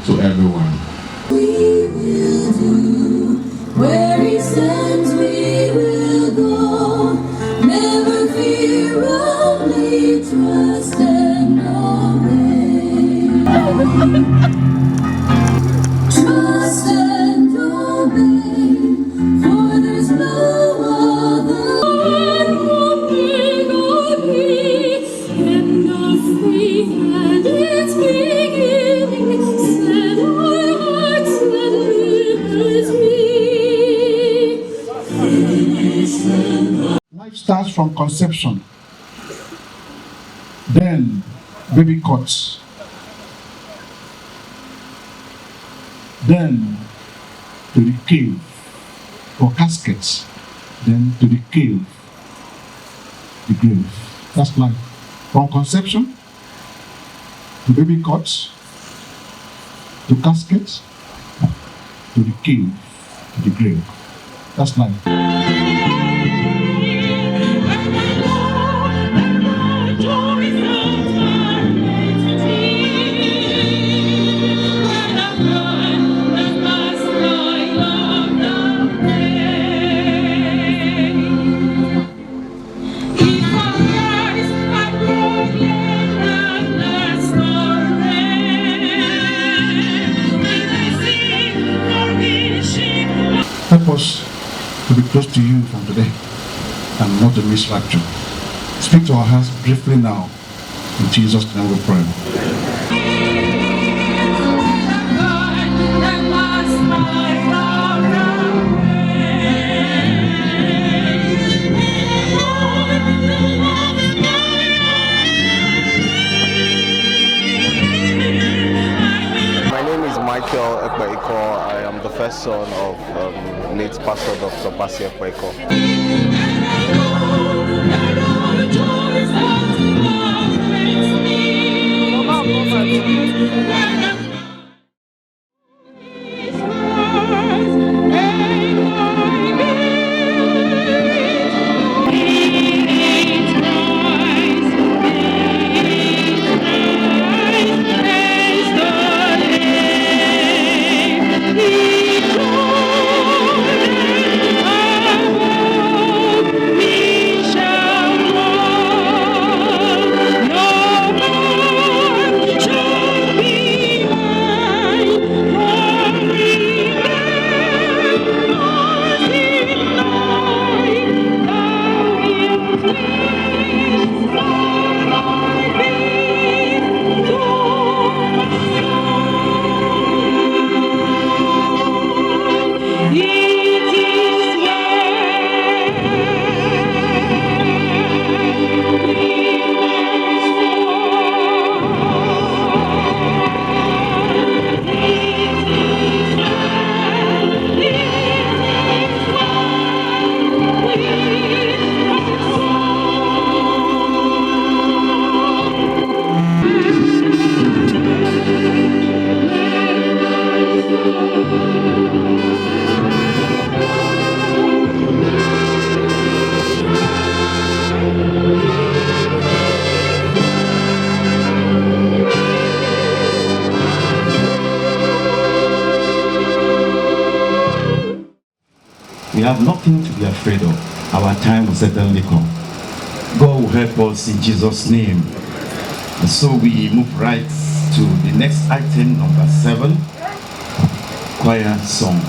to everyone. We will do where He sends, we will go. Never fear, only trust and obey. Trust and obey, for there's no other. End of faith and its beginning, set our hearts and livers be. Life starts from conception, then baby cots, then to the cave for caskets, then to the cave, the grave. That's life. From conception to baby cots, to caskets, to the cave, to the grave. That's life. Help us to be close to you from today and not to miss rapture. Speak to our hearts briefly now. In Jesus' name we pray. Bassey Ekpe-Iko. I am the first son of late Pastor Dr. Bassey Ekpe-Iko. We have nothing to be afraid of. Our time will certainly come. God will help us in Jesus' name. And so we move right to the next item, number 7, choir song.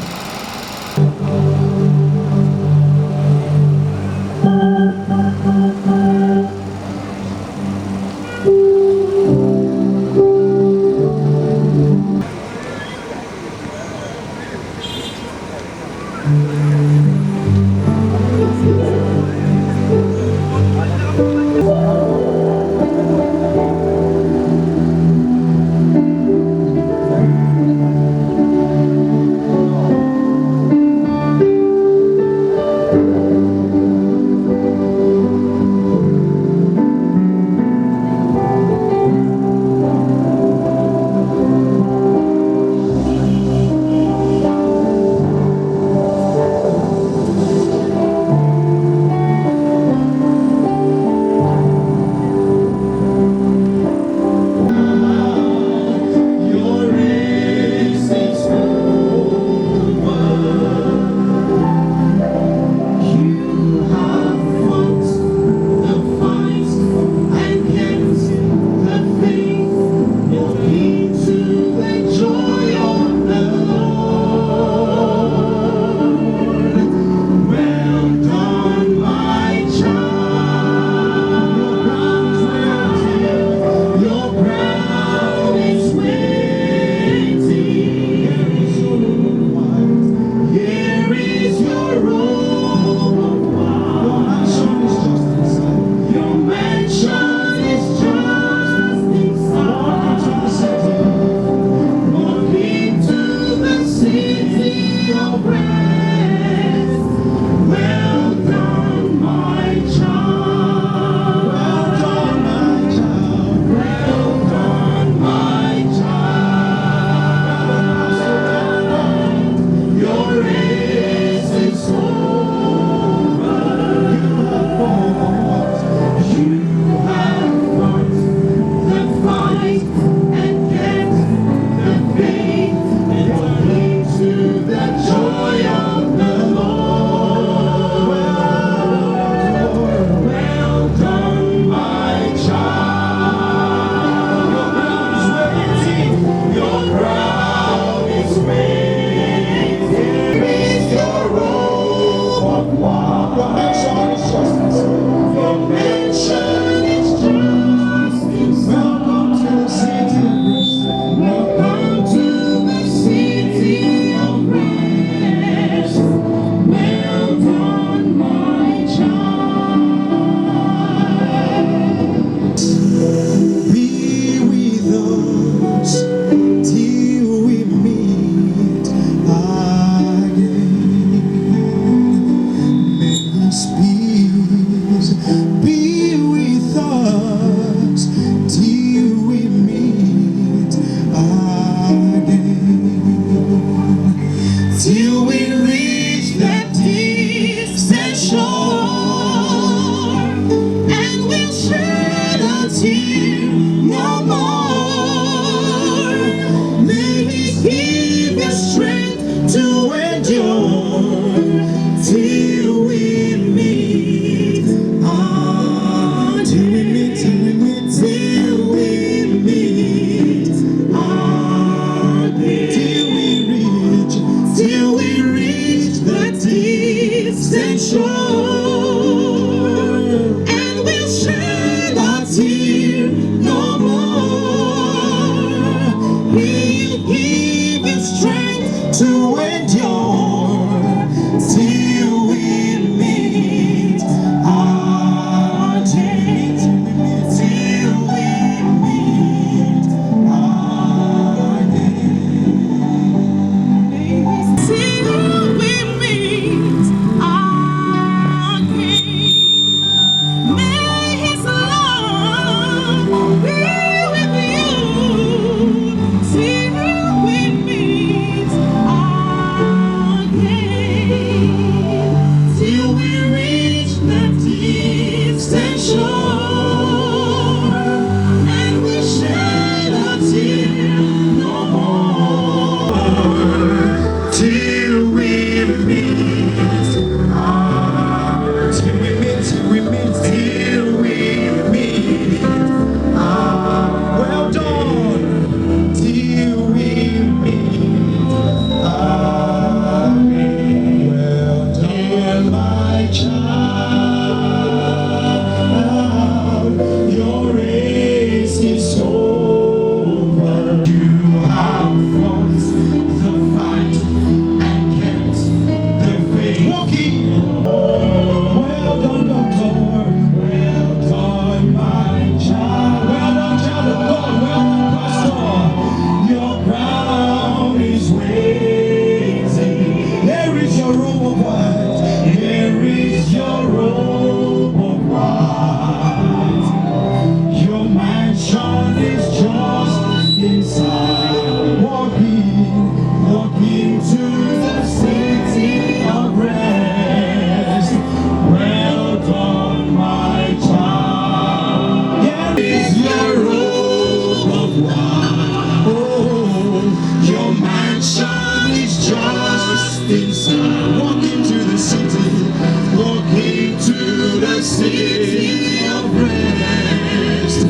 mansion is just inside. Walking to the city of rest. Well done, my child. Here is your robe of white. Oh, your mansion is just inside. Walking to the city of rest.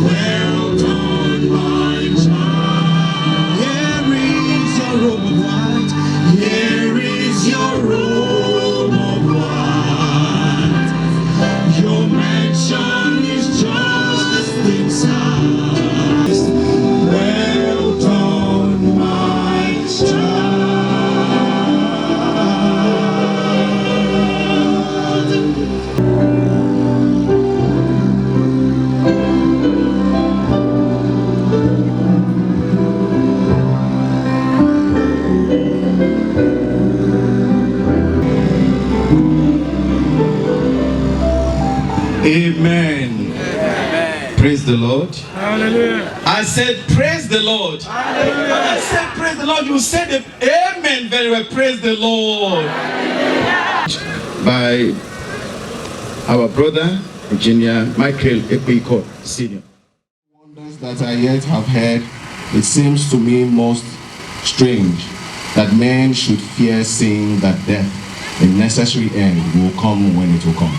Well done, my child. Here is your robe of white. Here is your robe of white. Your mansion is just inside. Well done, my child. Amen. Amen. Praise the Lord. Hallelujah. I said, praise the Lord. Hallelujah. When I said, praise the Lord, you said it. Amen. Very well. Praise the Lord. Hallelujah. By our brother, Engineer Bassey Ekpe-Iko, Senior. Wonders that I yet have heard, it seems to me most strange that men should fear seeing that death, a necessary end, will come when it will come.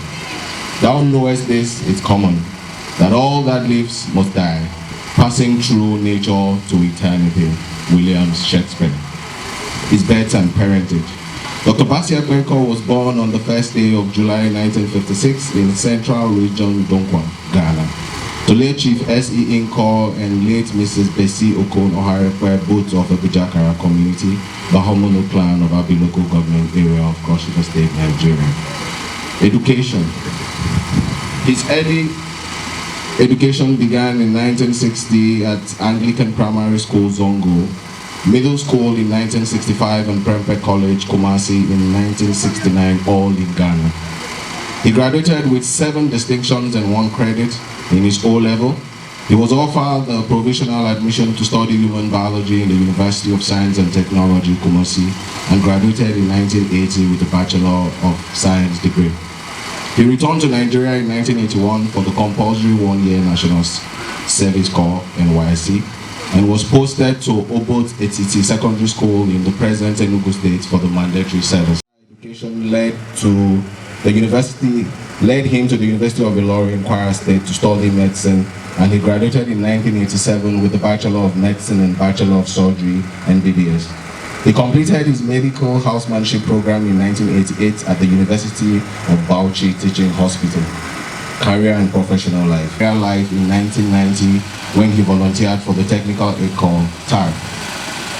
Thou knowest this, it's common, that all that lives must die, passing through nature to eternity. William Shakespeare. His birth and parentage. Dr. Bassey Ekpe-Iko was born on the first day of July 1956 in Central Region, Donkwa, Ghana. To late Chief S.E. Ikot and late Mrs. Bassey Ekpe-Iko, both of the Patriarch community, the Homono clan of Abi local government area of Cross River State, Nigeria. Education. His early education began in 1960 at Anglican Primary School, Zongo, middle school in 1965, and Prempeh College, Kumasi in 1969, all in Ghana. He graduated with 7 distinctions and 1 credit in his O-level. He was offered the provisional admission to study human biology in the University of Science and Technology, Kumasi, and graduated in 1980 with a Bachelor of Science degree. He returned to Nigeria in 1981 for the compulsory 1-year National Service Corps, NYSC, and was posted to Obot Etiti Secondary School in the present Enugu State for the mandatory service. Education led him to the University of Ilorin, Kwara State, to study medicine, and he graduated in 1987 with the Bachelor of Medicine and Bachelor of Surgery, MBBS. He completed his medical housemanship program in 1988 at the University of Bauchi Teaching Hospital. Career and professional life. Career life in 1990 when he volunteered for the Technical Aid Corps, TAR.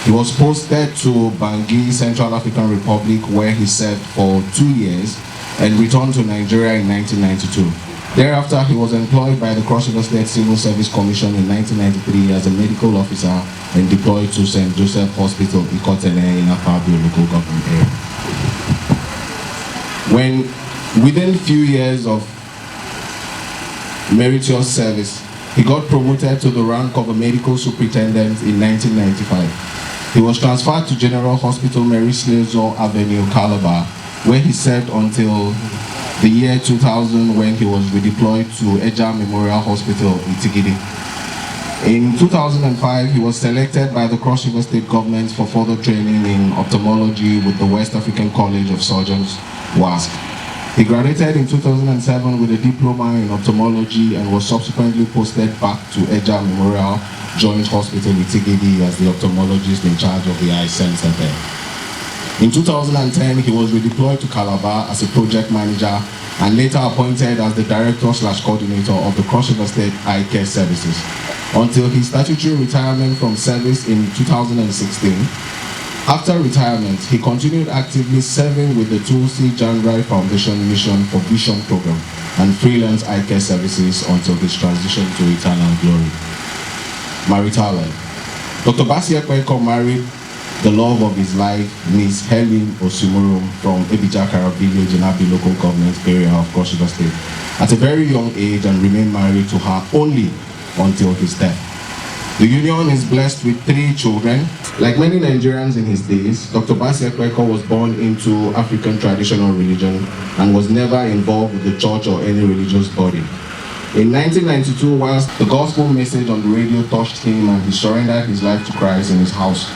He was posted to Bangui, Central African Republic, where he served for 2 years and returned to Nigeria in 1992. Thereafter, he was employed by the Cross River State Civil Service Commission in 1993 as a medical officer and deployed to St. Joseph Hospital, Ikot in Akpabio local government area. Within a few years of meritorious service, he got promoted to the rank of a medical superintendent in 1995. He was transferred to General Hospital Mary Slessor Avenue, Calabar, where he served until the year 2000 when he was redeployed to Eja Memorial Hospital in Tigidi. In 2005, he was selected by the Cross River State government for further training in ophthalmology with the West African College of Surgeons, WASC. He graduated in 2007 with a diploma in ophthalmology and was subsequently posted back to Eja Memorial Joint Hospital in Tigidi as the ophthalmologist in charge of the eye center there. In 2010, he was redeployed to Calabar as a project manager and later appointed as the director/coordinator of the Cross River State Eye Care Services until his statutory retirement from service in 2016. After retirement, he continued actively serving with the Tulsi Jandrai Foundation Mission for Vision Program and freelance eye care services until his transition to eternal glory. Marital life. Dr. Bassey Ekpe-Iko married the love of his life, Miss Helen Osumoro from Ebijakara village in Abi local government area of Cross River State at a very young age, and remained married to her only until his death. The union is blessed with 3 children. Like many Nigerians in his days, Dr. Bassey Ekpe-Iko was born into African traditional religion and was never involved with the church or any religious body. In 1992, whilst the gospel message on the radio touched him and he surrendered his life to Christ in his house,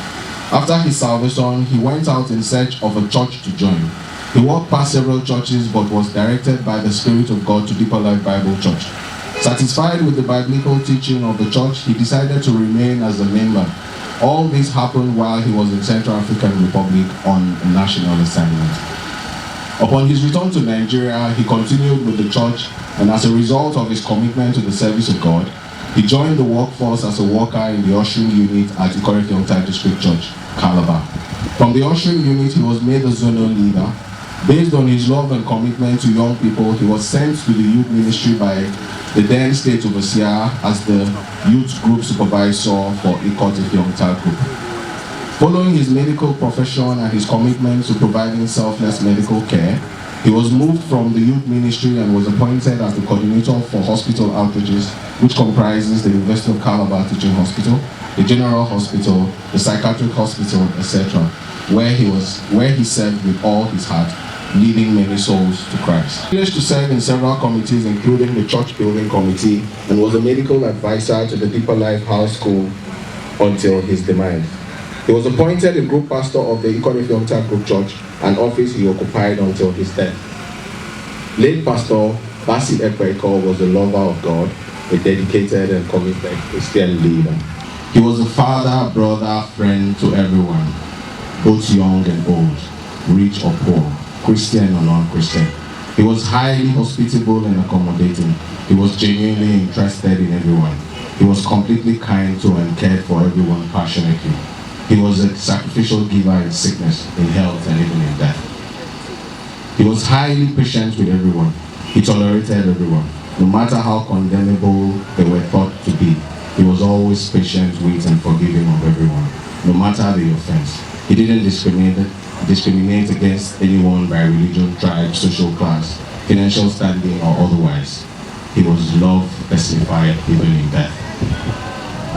after his salvation, he went out in search of a church to join. He walked past several churches but was directed by the Spirit of God to Deeper Life Bible Church. Satisfied with the biblical teaching of the church, he decided to remain as a member. All this happened while he was in Central African Republic on a national assignment. Upon his return to Nigeria, he continued with the church, and as a result of his commitment to the service of God, he joined the workforce as a worker in the ushering unit at Ikot District Church, Calabar. From the ushering unit, he was made the zonal leader. Based on his love and commitment to young people, he was sent to the youth ministry by the then state overseer as the youth group supervisor for Ikot Group. Following his medical profession and his commitment to providing selfless medical care, he was moved from the youth ministry and was appointed as the coordinator for hospital outreaches, which comprises the University of Calabar Teaching Hospital, the General Hospital, the Psychiatric Hospital, etc., where he served with all his heart, leading many souls to Christ. He managed to serve in several committees, including the Church Building Committee, and was a medical advisor to the Deeper Life House School until his demise. He was appointed a group pastor of the Ikot Group Church, an office he occupied until his death. Late Pastor Bassey Ekpe-Iko was a lover of God, a dedicated and committed Christian leader. He was a father, brother, friend to everyone, both young and old, rich or poor, Christian or non-Christian. He was highly hospitable and accommodating. He was genuinely interested in everyone. He was completely kind to and cared for everyone passionately. He was a sacrificial giver in sickness, in health, and even in death. He was highly patient with everyone. He tolerated everyone. No matter how condemnable they were thought to be, he was always patient with and forgiving of everyone, no matter the offense. He didn't discriminate against anyone by religion, tribe, social class, financial standing, or otherwise. He was love personified even in death.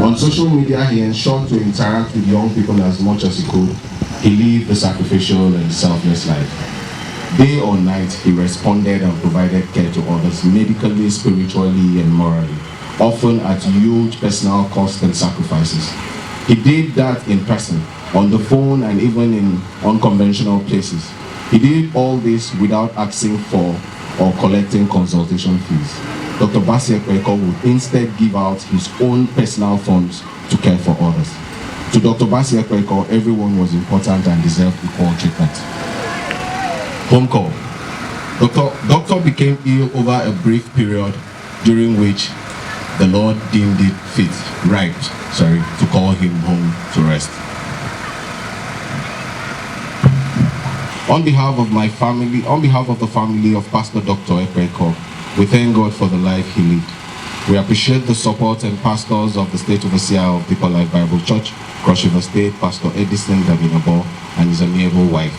On social media, he ensured to interact with young people as much as he could. He lived a sacrificial and selfless life. Day or night, he responded and provided care to others medically, spiritually, and morally, often at huge personal cost and sacrifices. He did that in person, on the phone, and even in unconventional places. He did all this without asking for or collecting consultation fees. Dr. Bassey Ekpe-Iko would instead give out his own personal funds to care for others. To Dr. Bassey Ekpe-Iko, everyone was important and deserved equal treatment. Home call. Doctor became ill over a brief period during which the Lord deemed it to call him home to rest. On behalf of my family, on behalf of the family of Pastor Dr. Ekpe-Iko, we thank God for the life he lived. We appreciate the support and pastors of the State Overseer of Deeper Life Bible Church, Cross River State, Pastor Edison Davinabo, and his amiable wife.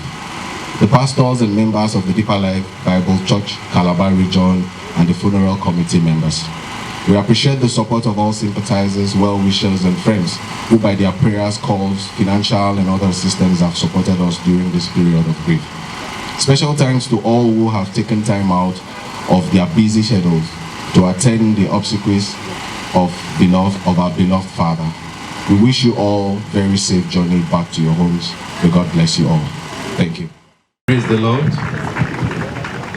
The pastors and members of the Deeper Life Bible Church, Calabar Region, and the funeral committee members. We appreciate the support of all sympathizers, well-wishers, and friends who by their prayers, calls, financial, and other assistance have supported us during this period of grief. Special thanks to all who have taken time out of their busy schedules to attend the obsequies of our beloved father. We wish you all very safe journey back to your homes. May God bless you all. Thank you. Praise the Lord.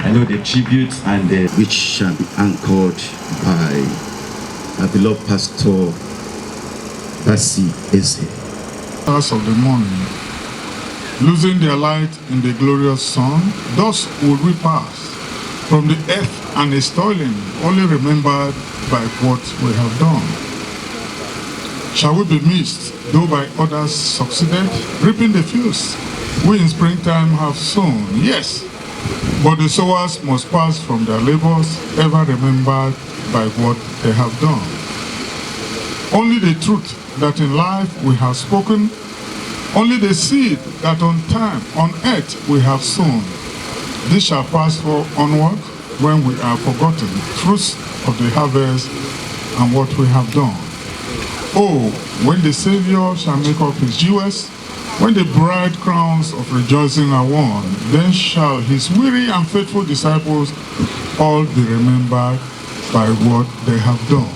I know the tribute and the which shall be anchored by our beloved Pastor Bassey Ekpe-Iko. Hours of the morning, losing their light in the glorious sun, thus would we pass from the earth and its toiling, only remembered by what we have done. Shall we be missed, though by others succeeded, reaping the fields we in springtime have sown? Yes, but the sowers must pass from their labors, ever remembered by what they have done. Only the truth that in life we have spoken, only the seed that on earth we have sown, this shall pass onward when we are forgotten. Fruits of the harvest and what we have done. Oh, when the Savior shall make up his jewels, when the bright crowns of rejoicing are worn, then shall his weary and faithful disciples all be remembered by what they have done.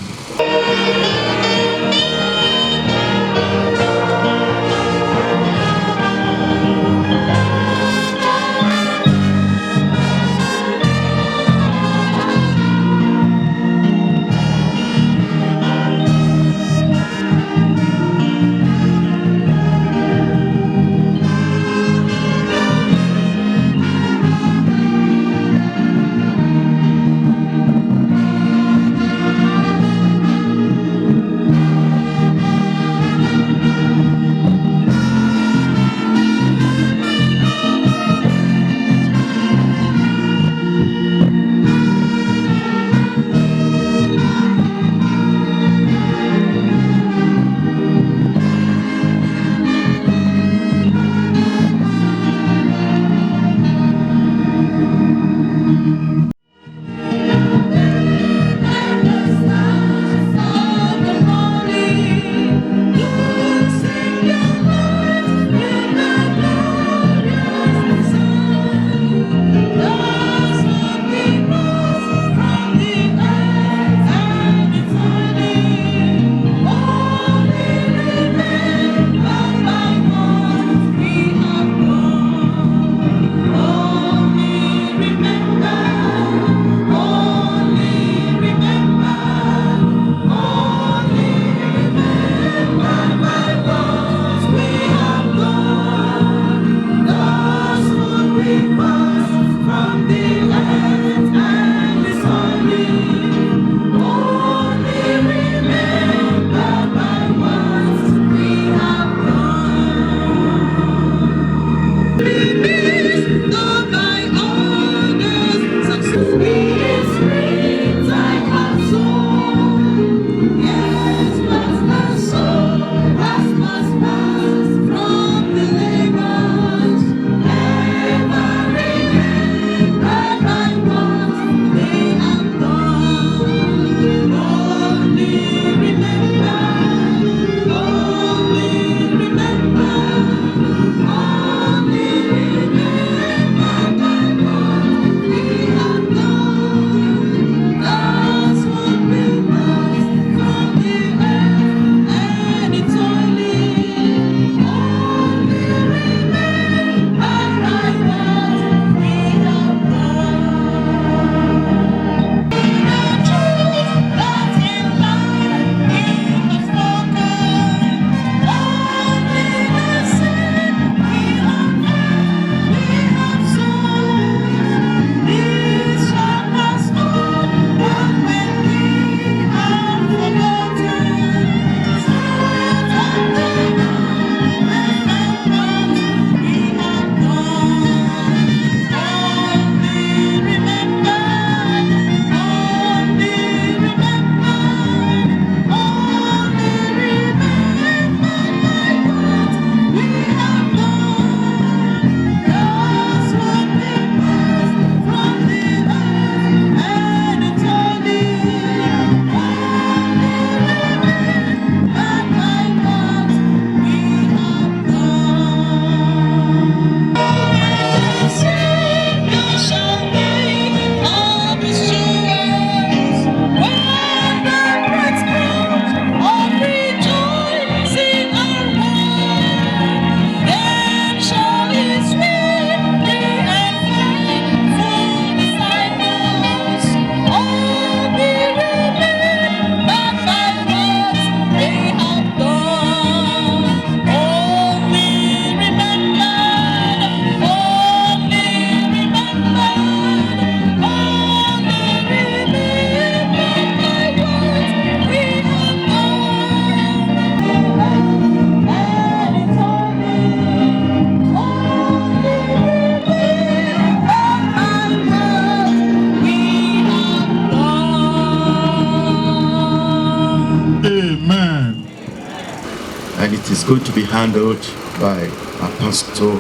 And it is going to be handled by our Pastor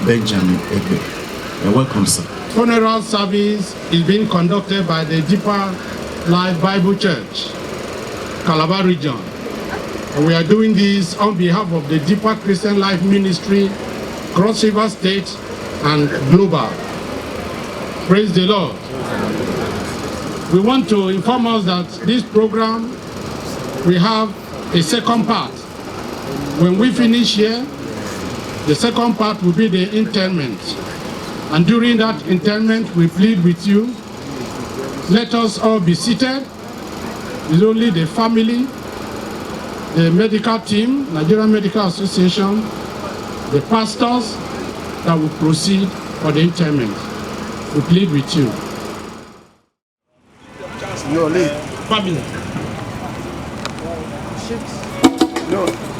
Benjamin Ekpe. And welcome, sir. Funeral service is being conducted by the Deeper Life Bible Church. Calabar region. And we are doing this on behalf of the Deeper Christian Life Ministry, Cross River State, and Global. Praise the Lord. We want to inform us that this program, we have a second part. When we finish here, the second part will be the interment. And during that interment, we plead with you, let us all be seated. It's only the family, the medical team, Nigerian Medical Association, the pastors that will proceed for the interment. We plead with you. No, leave. Family. No.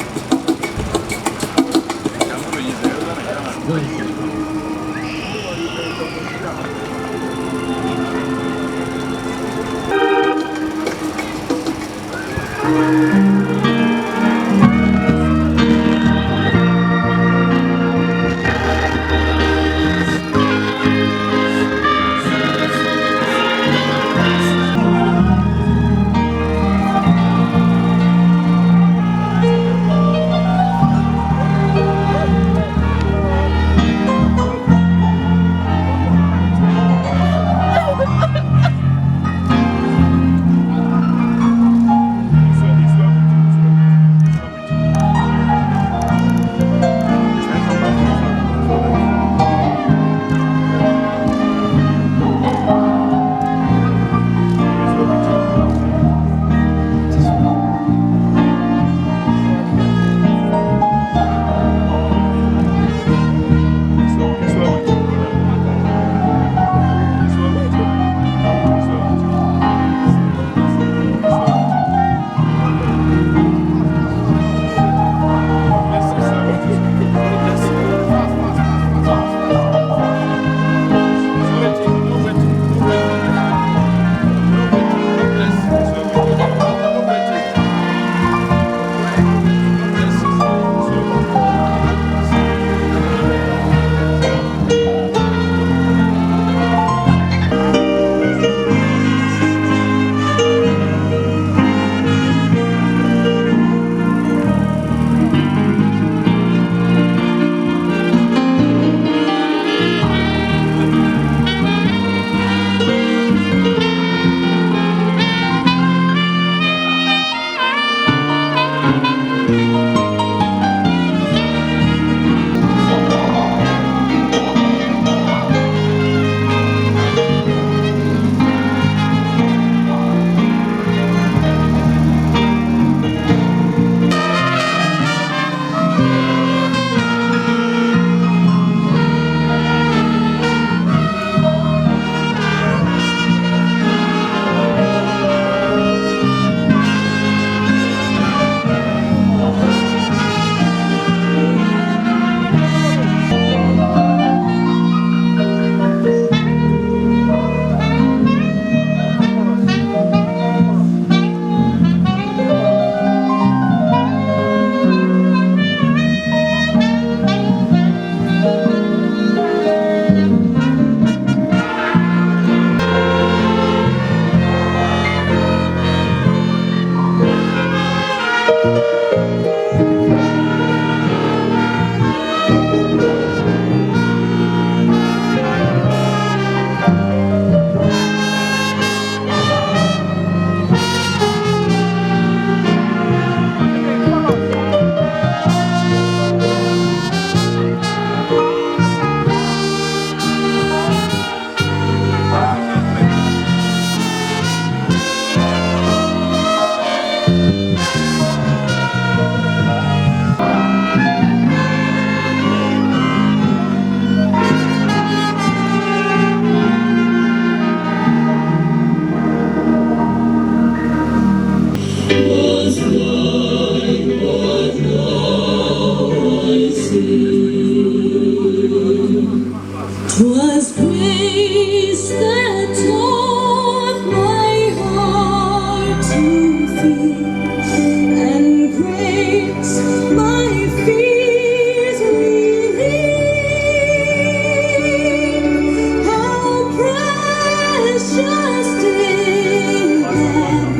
Just in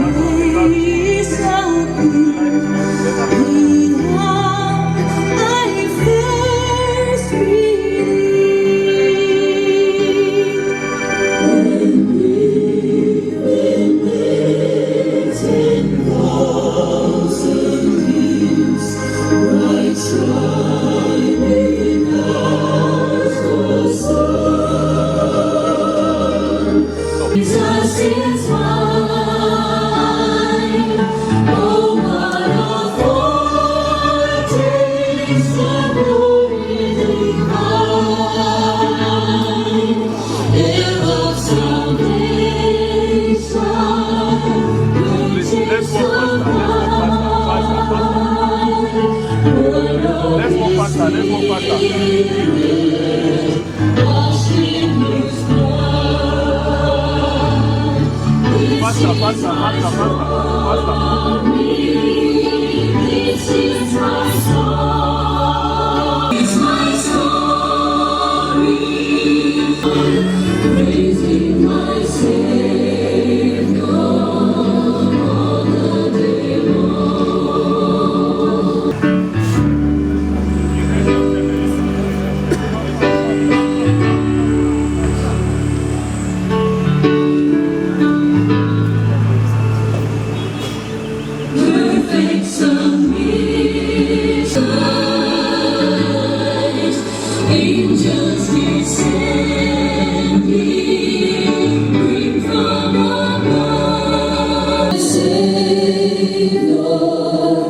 that grace Faster, faster, faster, faster, This is my song. It's my story. Praising my Savior all the day long. Perfect submission. Angels descending, bring from above. Savior, all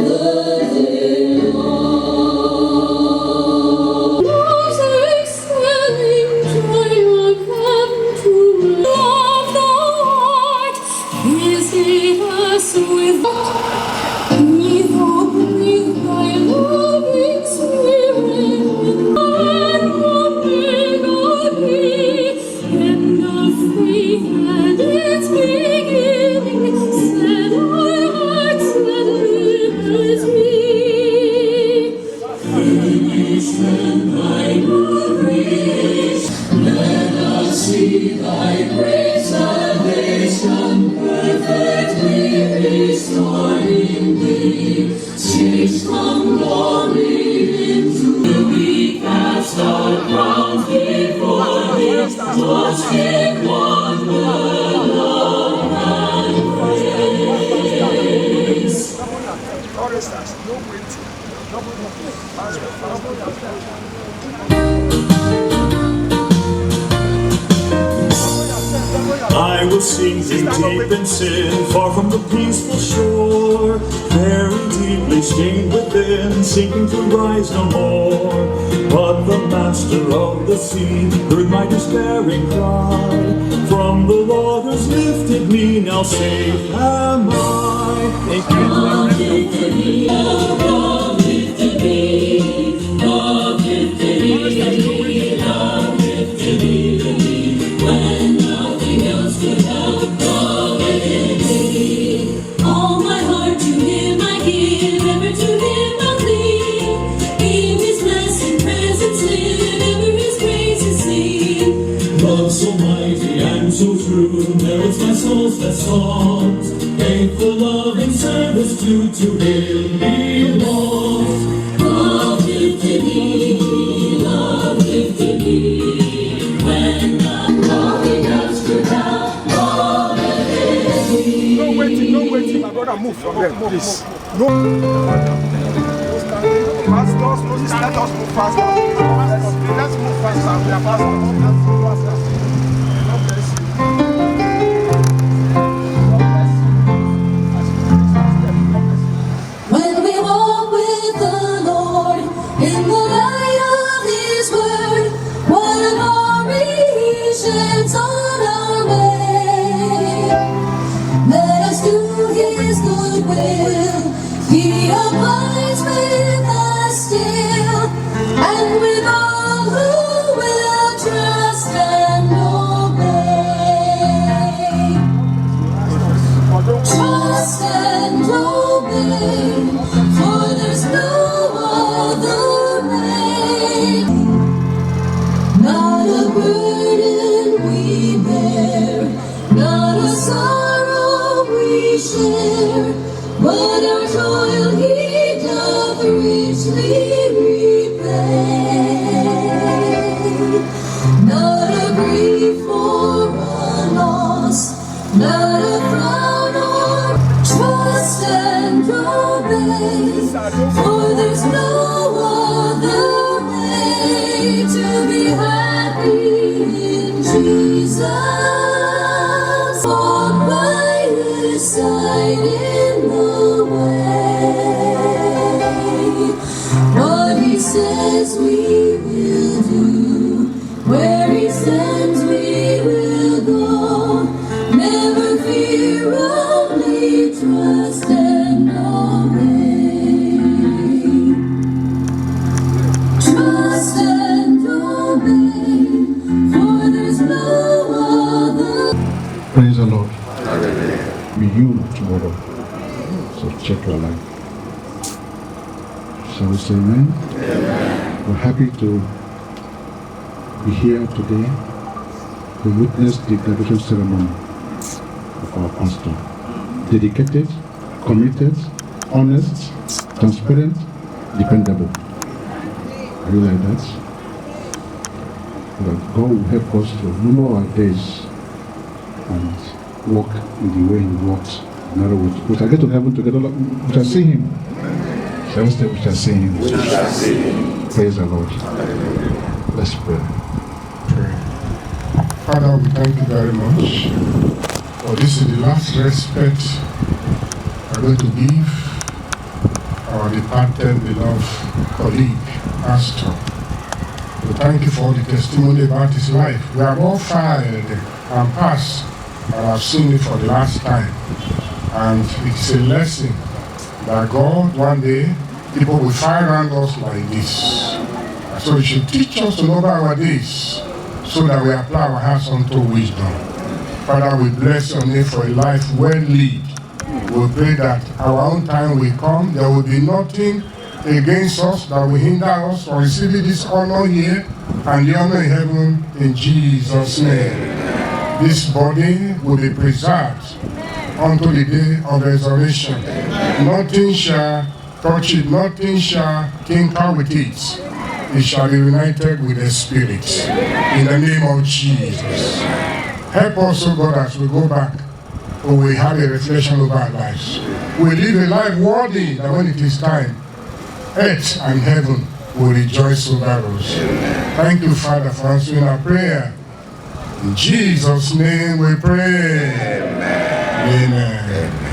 the day long. Music selling joy of heaven to love the heart. Visit us with we hope with thy loving spirit. And end of faith and its beginning, set our hearts and liberty. Finished and thy grace, let us see thy grace salvation perfectly restored in thee. Changed from glory into we cast our crowns before thee, lost in wonder, love, and praise. I was sinking deep in sin, far from the peaceful shore, very deeply stained within, sinking to rise no more. But the master of the sea heard my despairing cry, from the waters lifted me, now safe am I. God lifted me, God lifted me, God lifted me, God lifted me, when nothing else could help, God lifted me. All my heart to Him I give, ever to Him I'll cling. In His blessed presence live, ever His praises sing. Love so mighty and so true, merits my soul's best songs. Faithful, loving service due to Him belongs. God lifted me, God lifted me, when nothing else could help, God lifted me. No waiting, my brother, move from there, please. No. Pastors, please let us move faster. Let's move faster. We are pastors. Let's move faster. God bless you. When we walk with the Lord in the light of His word, what a glory He sheds on our way. Let us do His good will. He abides with us still, and with all who will trust and obey. Trust and obey, for there's no other way. Not a burden we bear, not a sorrow we share, but our toil He doth richly repay. Not a grief or a loss, not a frown or trust and obey, for there's no other way to be happy in Jesus. Walk by His side in the way. What He says we will do, where He sends we will go. Never fear, only trust and obey. to check your life. Shall we say amen? We're happy to be here today to witness the graduation ceremony of our pastor. Dedicated, committed, honest, transparent, dependable. Are you like that? That God will help us to number our days and walk in the way He walked. In other words, we shall get to heaven together, we shall see Him. Shall we say we shall see Him? We shall see Him. Praise the Lord. Let's pray. Father, we thank you very much for this is the last respect we're going to give our departed beloved colleague, Pastor. We thank you for the testimony about his life. We have all filed and passed, but I've seen it for the last time. And it's a lesson that God, one day, people will file around us like this. So it should teach us to number our days so that we apply our hearts unto wisdom. Father, we bless your name for a life well lived. We pray that our own time will come. There will be nothing against us that will hinder us from receiving this honor here and the honor in heaven in Jesus' name. This body will be preserved unto the day of resurrection. Nothing shall touch it, nothing shall tinker with it. It shall be united with the Spirit. In the name of Jesus. Help us, O God, as we go back. We have a reflection of our lives. We live a life worthy that when it is time, earth and heaven will rejoice over us. Thank you, Father, for answering our prayer. In Jesus' name we pray. Amen. Amen.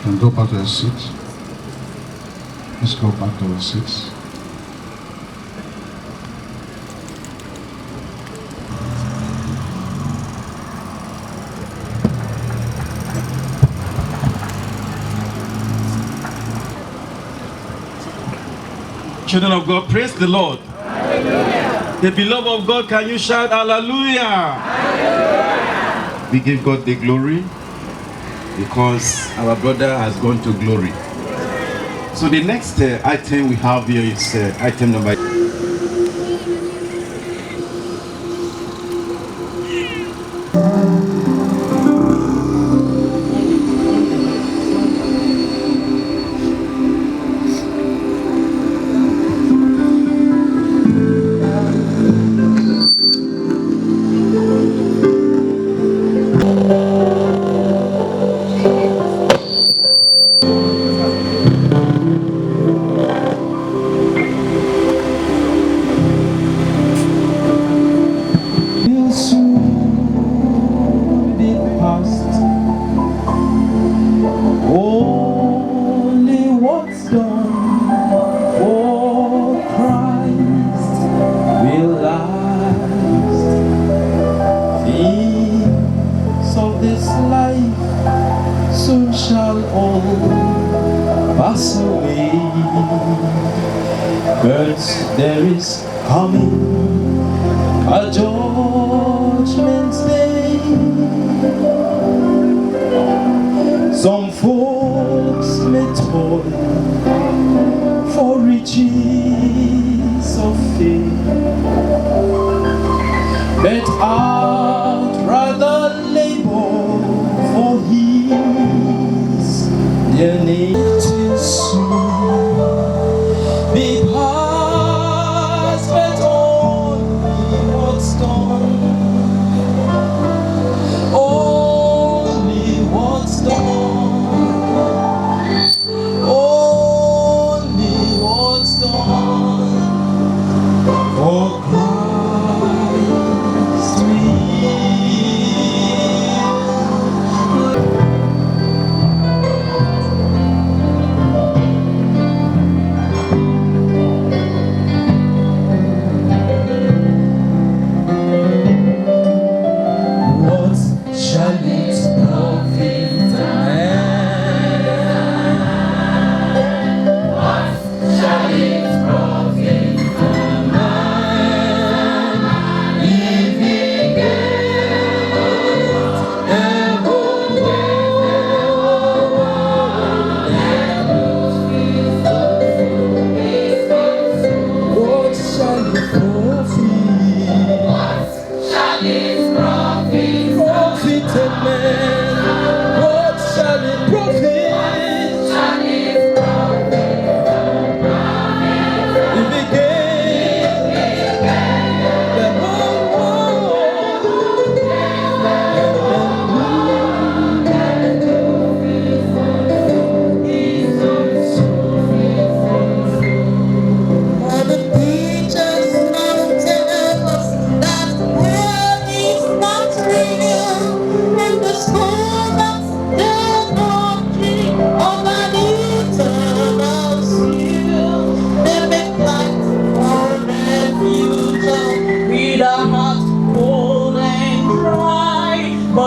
Can go back to your seats. Let's go back to our seats. Children of God, praise the Lord. Hallelujah. The beloved of God, can you shout hallelujah? Hallelujah. We give God the glory because our brother has gone to glory. So the next item we have here is item number. There is coming a judgment day. Some folks may toil for riches of fame, but I'd rather labor for His dear name to soon be past, but only what's done, only what's done, only what's done for Christ we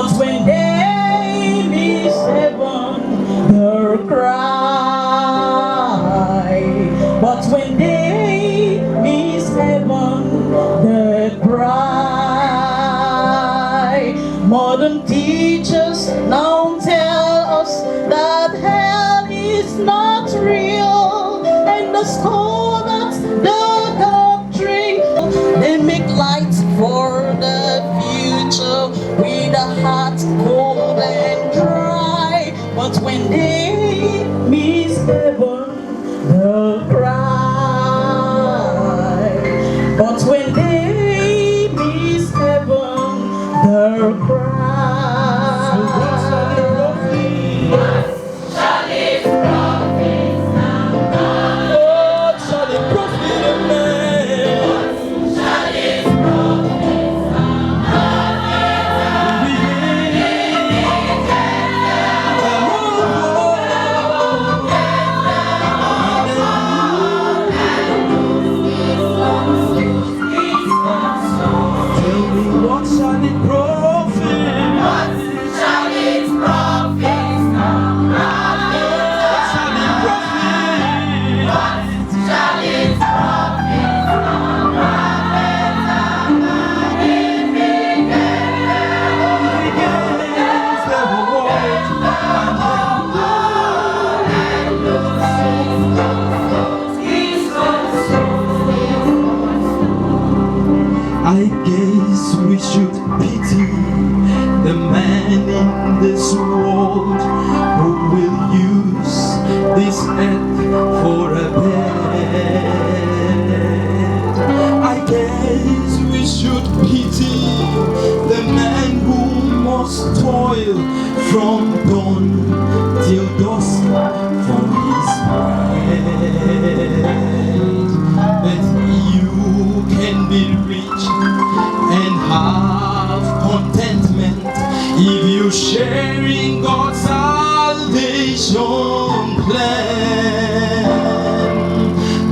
But when they miss heaven, they'll cry. But when they miss heaven, they'll cry. Modern teachers now tell us that hell is not real, and the school that's the doctrine. They make light for the future with a heart cold and dry. But when they miss heaven, they'll cry. But when they miss heaven, they'll cry. So what shall it profit? What shall it profit now? What shall it profit a man? What shall it profit Tell me, what shall it profit? What shall it profit now? What shall it profit? What shall it profit now? If he gains the world and loses his own soul. I guess we should pity the man in this world who will use this earth for a bed. I guess we should pity the man who must toil from dawn till dusk for his bread. But you can be rich and have contentment if you share in God's salvation plan.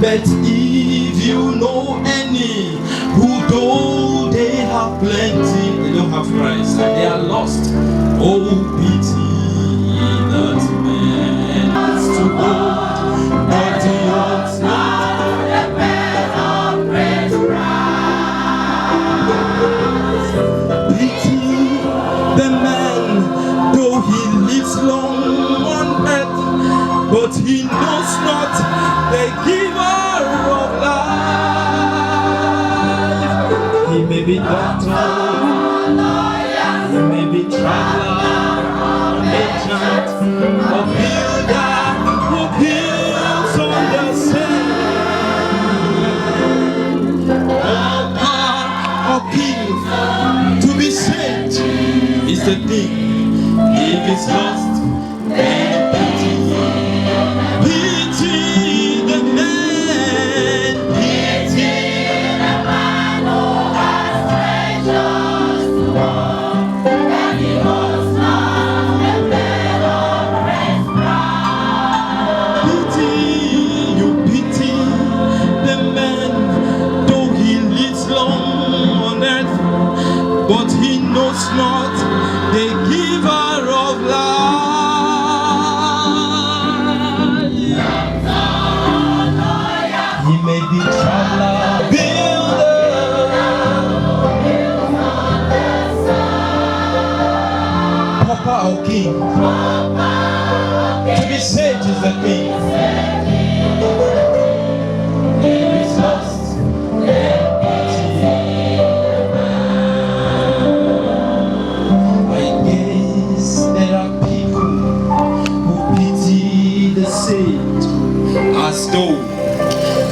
But if you know any who though they have plenty, they don't have Christ and they are lost, oh pity that man. To God, but he wants not the bed of great pity the man, though he lives long on earth, but he knows not the giver of life. He may be doctor, he may be traveler, merchant, or builder who builds on the sand, or king. To be saved is the thing. If it's lost, then pity. Pity the man. Pity the man who has treasures to hold, and he holds not the bed of rest pride. Pity, you pity the man, though he lives long on earth, but he knows not the giver of life. He may be traveler, builder, pauper or king. To be saved is the thing. If it's lost, then pity. I guess there are people who pity the saved as though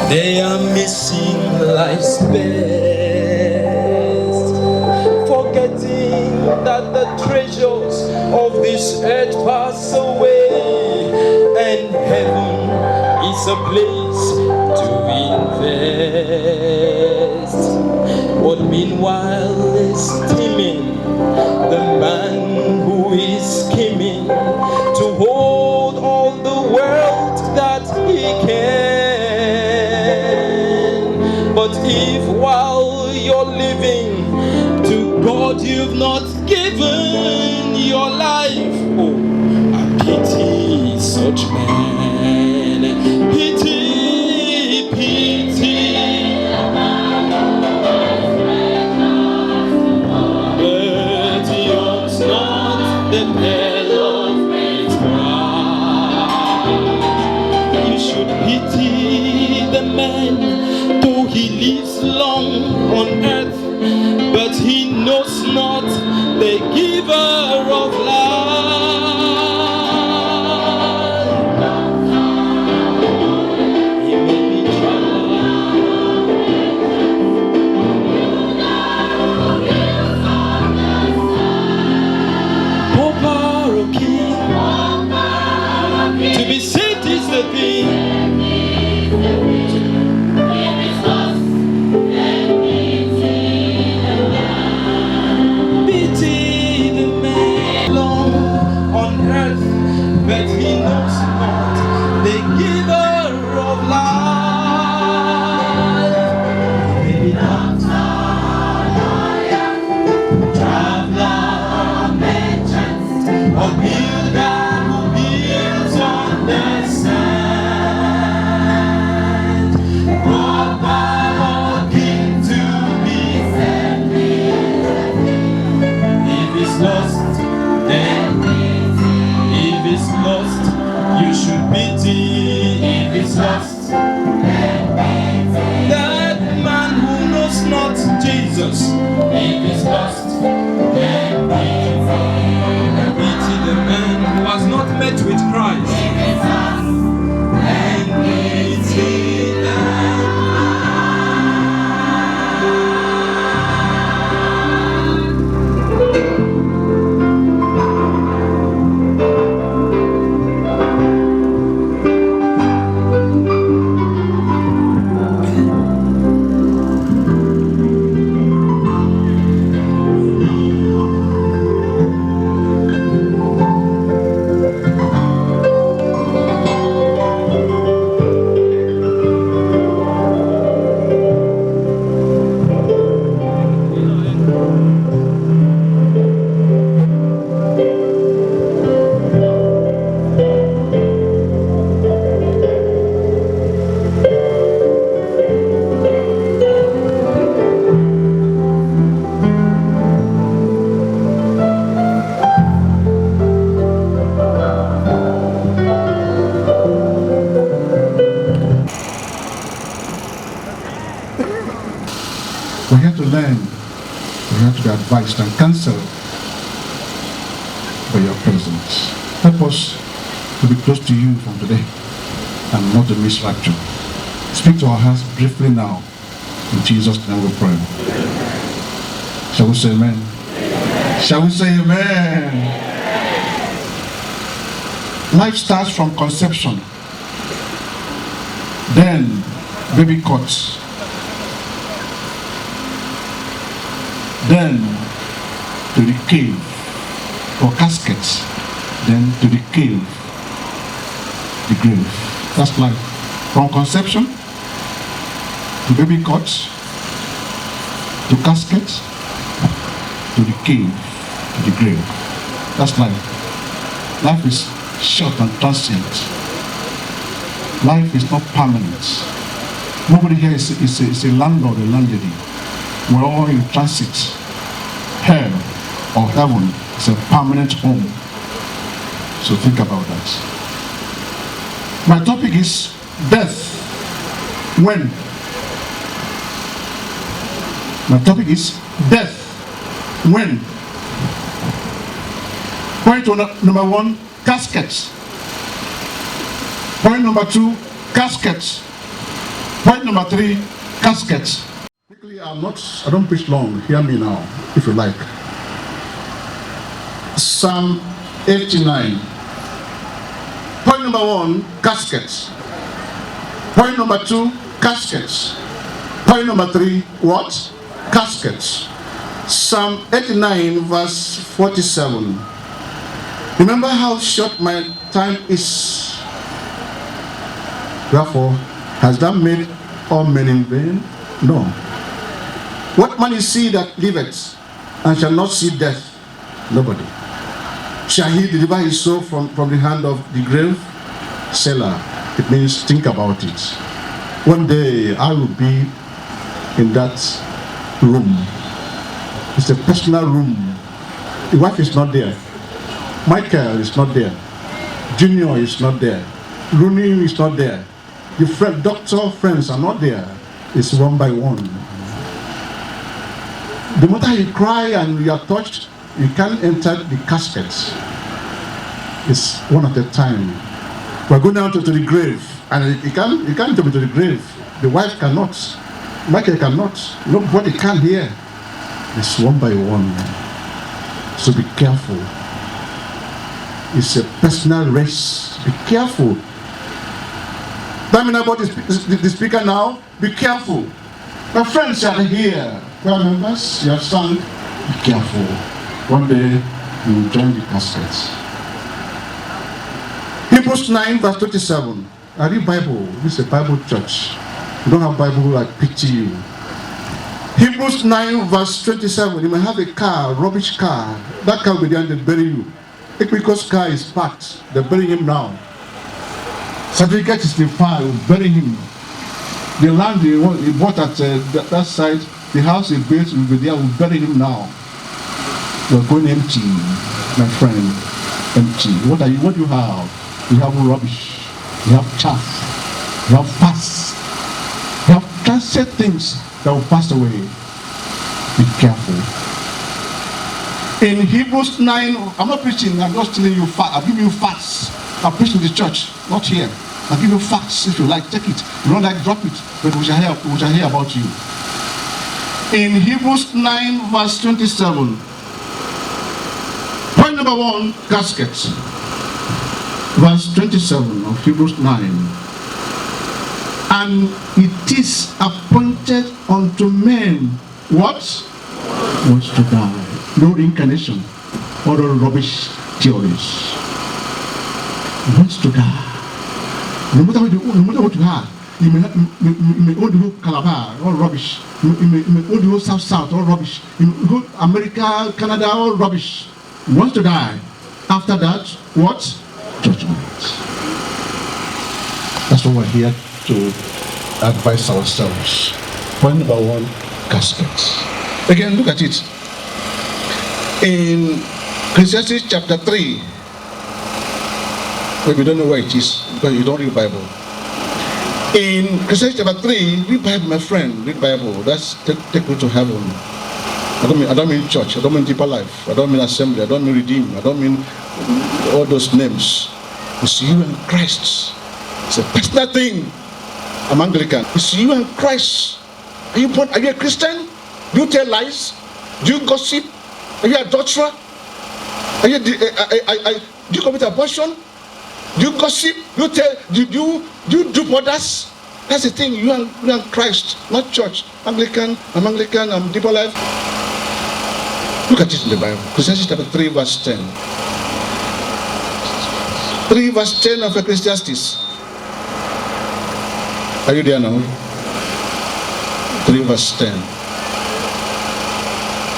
they are missing life's best, forgetting that the treasures of this earth pass away and heaven is a place to invest. But meanwhile esteeming the man who is scheming to hold all the wealth that he can. But if while you're living to God you've not given your life. Oh, I pity such men. Pity, pity. But he owns not the hell of his pride. You should pity the man, though he lives long on earth, but he knows not the giver of life. He may be Papa or king, to be saved is the thing. Pity the man long on earth, but he knows not the giver of life. Maybe doctor, lawyer, traveler, merchant, or builder who builds on the sand. Robber or king to be if it's lost, then if it's lost, you should pity. If it's lost, that man who knows not Jesus. If it's lost, then pity the man who has not met with Christ. And pity them. We're here to learn. We're here to be advised and counseled by your presence. Help us to be close to you from today and not to miss rapture. Speak to our hearts briefly now. In Jesus' name we pray. Shall we say amen? Shall we say amen? Life starts from conception. Then baby cots. Then to the cave or caskets. Then to the cave, the grave. That's life. From conception to baby cots, to caskets, to the cave, to the grave. That's life. Life is short and transient. Life is not permanent. Nobody here is a landlord or landlady. We're all in transit. Hell or heaven is a permanent home. So think about that. My topic is death. When? My topic is death. When? Point number one, caskets. Point number two, caskets. Point number three, caskets. Quickly, I don't preach long. Hear me now, if you like. Psalm 89. Point number one, caskets. Point number two, caskets. Point number three, what? Caskets. Psalm 89, verse 47. Remember how short my time is. Therefore, has that made all men in vain? No. What man is he that liveth and shall not see death? Nobody. Shall he deliver his soul from the hand of the grave? Selah. It means think about it. One day I will be in that room. It's a personal room. The wife is not there. Michael is not there. Junior is not there. Rooney is not there. The doctor friends are not there. It's one by one. The moment you cry and you are touched, you can't enter the casket. It's one at a time. We're going down to the grave, and you can't take me to the grave. The wife cannot. Michael cannot. Nobody can here. It's one by one. So be careful. It's a personal race. Be careful. That means about the speaker now. Be careful. My friends are here. Well, members, you have sung. Be careful. One day you will join the caskets. Hebrews 9 verse 27. I read Bible. This is a Bible church. You don't have Bible, I pity you. Hebrews 9 verse 27. You may have a car, rubbish car. That car will be there and they'll bury you. Ekpe-Iko's car is packed. They're burying him now. Certificate is in file, bury him. The land he bought at that side, the house he built will be there, we'll bury him now. You're going empty, my friend. Empty. What do you have? You have rubbish. You have chaff. You have past. You have transient things that will pass away. Be careful. In Hebrews 9, I'm not preaching, I'm just telling you facts. I'll give you facts. I preach in the church, not here. I'll give you facts. If you like, take it. If you don't like, drop it. But we shall hear about you. In Hebrews 9 verse 27, point number 1, casket. Verse 27 of Hebrews 9. And it is appointed unto men what? Wants to die. No reincarnation or rubbish theories. Wants to die. No matter what you have, you may own the whole Calabar, all rubbish. You may own the whole South, all rubbish. You may go America, Canada, all rubbish. Wants to die. After that, what? Judgment. That's what we're here to advise ourselves. Point number 1, casket. Again, look at it. In Ecclesiastes chapter 3, maybe you don't know where it is because you don't read Bible. In Ecclesiastes chapter 3, read Bible, my friend, read Bible. That's take you to heaven. I don't mean church, I don't mean deeper life, I don't mean assembly, I don't mean redeem, I don't mean all those names. It's you and Christ. It's a personal thing. I'm Anglican. It's you and Christ. Are you a Christian? Do you tell lies? Do you gossip? Are you an adulterer? Do you commit abortion? Do you gossip? Do you dupe others? That's the thing. You and Christ, not church. I'm Anglican. I'm deeper life. Look at it in the Bible. Ecclesiastes chapter 3 verse 10. 3 verse 10 of Ecclesiastes. Are you there now? 3 verse 10.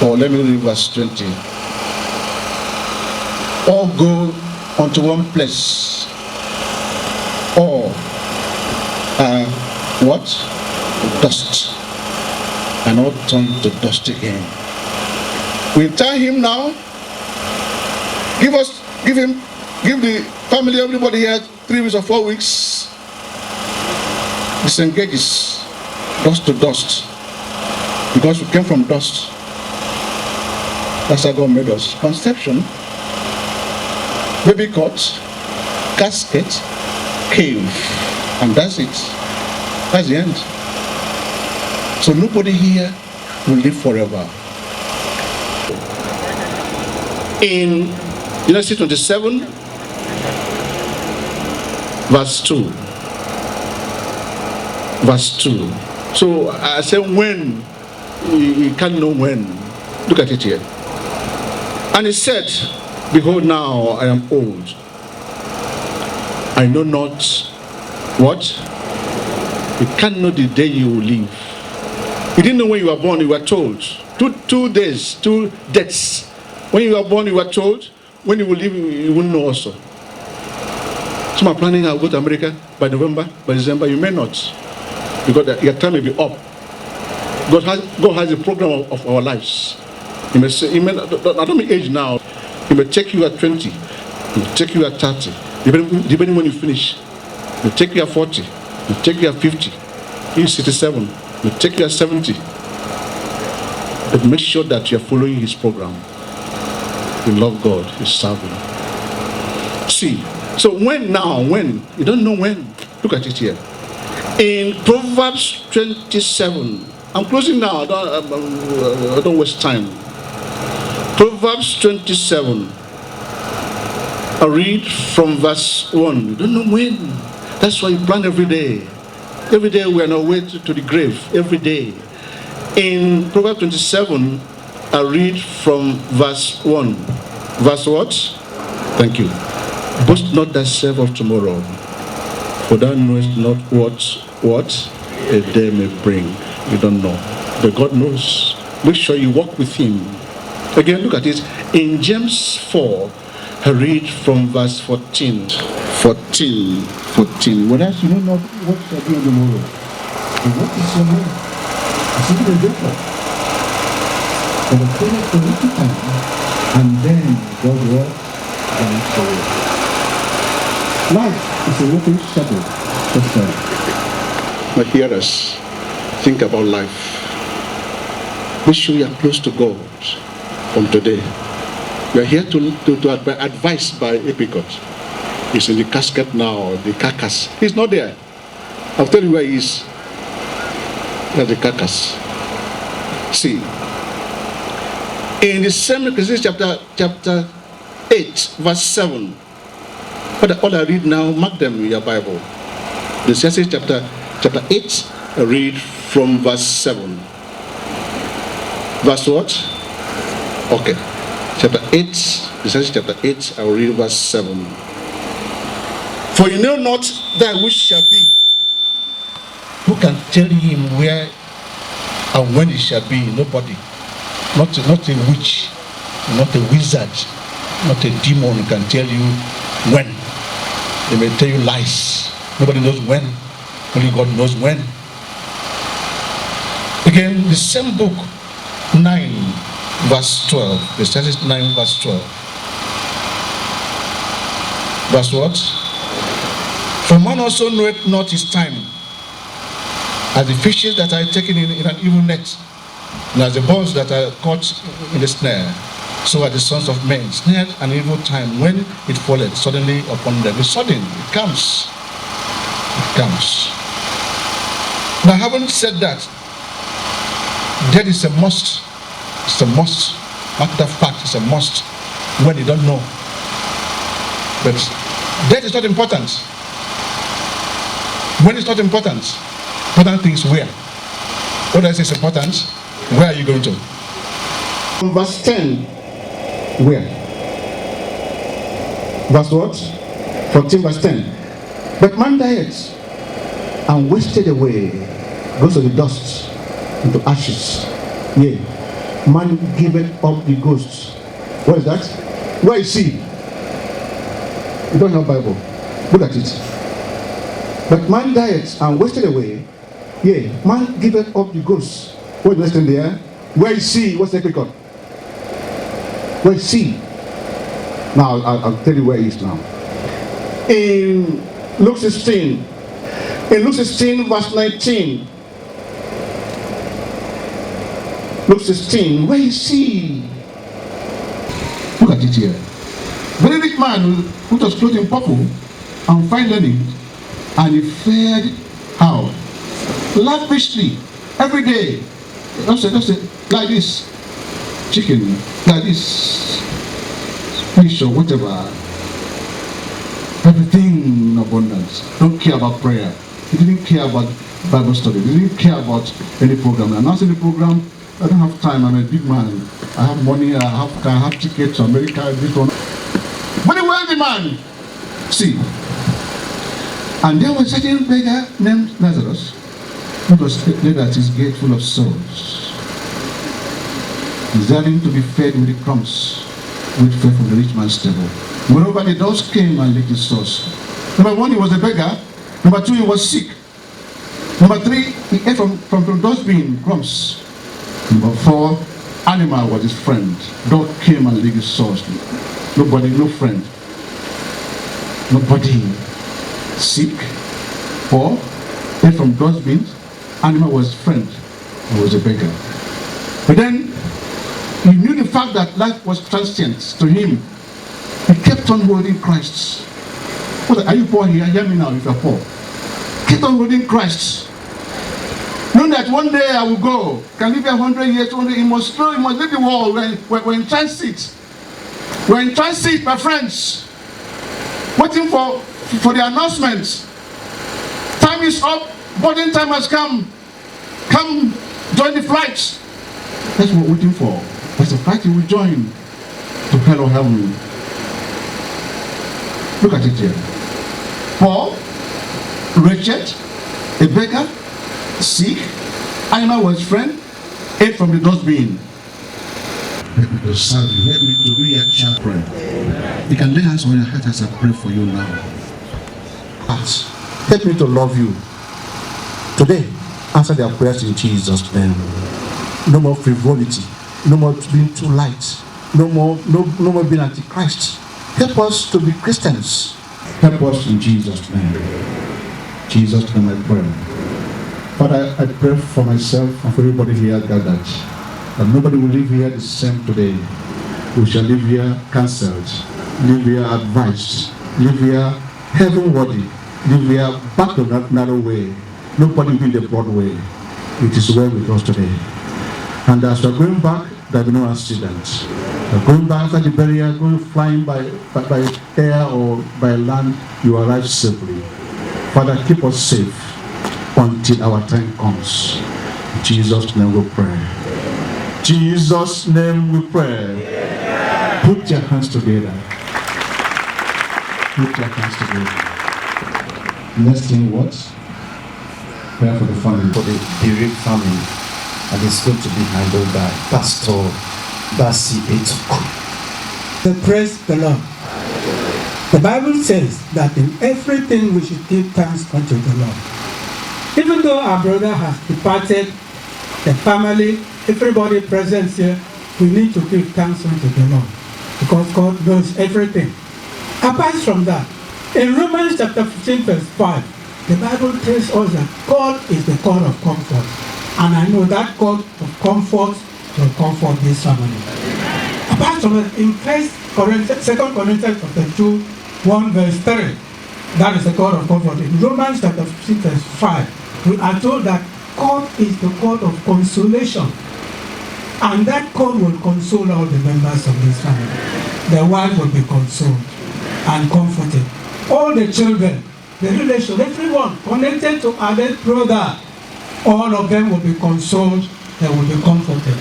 Or let me read verse 20. All go unto one place. All are what? Dust. And all turn to dust again. We tell him now. Give the family, everybody here 3 weeks or 4 weeks. Disengages dust to dust. Because we came from dust. That's how God made us. Conception, baby cot, casket, cave. And that's it. That's the end. So nobody here will live forever. In Genesis 27, verse 2. Verse 2. So I say when, you can't know when. Look at it here. And he said, behold, now I am old. I know not what? You can't know the day you will live. You didn't know when you were born, you were told. Two days, 2 deaths When you were born, you were told. When you will leave, you wouldn't know also. Some are planning, I'll go to America by November, by December. You may not, because your time may be up. God has a program of our lives. He may say, I don't mean age now. He may take you at 20. He may take you at 30. Depending when you finish. He may take you at 40. He may take you at 50. He's 67. He may take you at 70. But make sure that you are following his program. You love God. You serve him. See, so when? You don't know when. Look at it here. In Proverbs 27, I'm closing now. I don't waste time. Proverbs 27. I read from verse 1. You don't know when. That's why you plan every day. Every day we are on our way to the grave. Every day. In Proverbs 27, I read from verse 1. Verse what? Thank you. Boast not thyself of tomorrow, for thou knowest not what a day may bring. You don't know. But God knows. Make sure you walk with him. Again, look at it. In James 4, I read from verse 14. 14. Whereas you know not what shall be on the morrow. And what is your name? It's even a vapor. For the thing is a little time, and then God will vanish away. Life is a walking shadow. My hearers, think about life. Make sure you are close to God from today. We are here to advise by Ikot. He's in the casket now, the carcass. He's not there. I'll tell you where he is. There's the carcass. See, in the same Ecclesiastes chapter 8, verse 7. All I read now, mark them in your Bible. The Ecclesiastes chapter 8, I read from verse 7. Verse what? Okay. Chapter 8, Ecclesiastes chapter 8, I will read verse 7. For you know not that which shall be. Who can tell him where and when it shall be? Nobody. Not a witch, not a wizard, not a demon can tell you when. They may tell you lies. Nobody knows when. Only God knows when. Again, the same book, 9, verse 12. The Genesis 9, verse 12. Verse what? For man also knoweth not his time, as the fishes that are taken in an evil net, and as the birds that are caught in the snare, so are the sons of men snared an evil time when it falleth suddenly upon them. It's sudden, it comes. It comes. Now, having said that, death is a must. It's a must. Matter of fact, it's a must when you don't know. But death is not important. When it's not important, important things where? What else is important? Where are you going to? From verse 10, where? Verse what? 14, verse 10. But man dieth and wasted away, goes to the dust, into ashes. Yea, man giveth up the ghost. What is that? Where is he? You don't have Bible. Look at it. But man dieth and wasted away. Yea, man giveth up the ghost. What is that there? Where is he? What's the Ikot? Where is he? Now I'll tell you where he is now. In Luke 16. In Luke 16, verse 19. Luke 16, where is he? Look at it here. Very rich man who was clothed in purple and fine linen, and he fared how? Lavishly, every day. That's it, like this chicken, like this fish or whatever. Everything in abundance. Don't care about prayer. He didn't care about Bible study. He didn't care about any program. I'm not in the program. I don't have time. I'm a big man. I have money. I have tickets to America. This one. But a wealthy man. See. And there was a certain beggar named Lazarus, who was laid at his gate full of souls, desiring to be fed with the crumbs which fell from the rich man's table. Moreover, the dogs came and licked his sores. Number 1, he was a beggar. Number 2, he was sick. Number 3, he ate from the dustbin, crumbs. Number 4, animal was his friend. Dog came and licked his sores. Nobody, no friend. Nobody. Sick. 4, ate from dustbins. Animal was his friend. He was a beggar. But then, he knew the fact that life was transient to him. He kept on holding Christ. Are you poor here? Hear me now if you're poor. Keep on holding Christ. Knowing that one day I will go. Can live here 100 years, 200 years. He must leave the world. We're in transit. We're in transit, my friends. Waiting for the announcement. Time is up. Boarding time has come. Come join the flight. That's what we're waiting for. That's the flight you will join to hell or heaven. Look at it here. Poor, wretched, a beggar, sick, animal was friend, ate from the dustbin. Help me to serve you. Help me to be a child prayer. You can lay hands on your heart as I pray for you now. Ask. Help me to love you. Today, answer their prayers in Jesus' name. No more frivolity. No more being too light. No more being anti-Christ. Help us to be Christians. Help us in Jesus' name. Jesus' name I pray. Father, I pray for myself and for everybody here gathered, that nobody will leave here the same today. We shall leave here cancelled, leave here advised, leave here heaven-worthy, leave here back to that narrow way. Nobody will be in the broad way. It is well with us today. And as we are going back, there will be no accident. We are going back after the burial, going flying by air or by land, you arrive safely. Father, keep us safe until our time comes. In Jesus' name we pray. Jesus' name we pray. Put your hands together. Put your hands together. Next thing what? Prayer for the family. For the bereaved family, and it's going to be handled by Pastor Bassey Ekpe-Iko. Praise the Lord. The Bible says that in everything we should give thanks unto the Lord. Even though our brother has departed, the family, everybody present here, we need to give thanks unto the Lord, because God knows everything. Apart from that, in Romans chapter 15 verse 5, the Bible tells us that God is the God of comfort. And I know that God of comfort will comfort this family. Apart from it, in 2 Corinthians chapter 2, 1 verse 3, that is the God of comfort. In Romans chapter 15 verse 5, we are told that God is the God of consolation. And that God will console all the members of this family. The wife will be consoled and comforted. All the children, the relation, everyone connected to our dead brother, all of them will be consoled, they will be comforted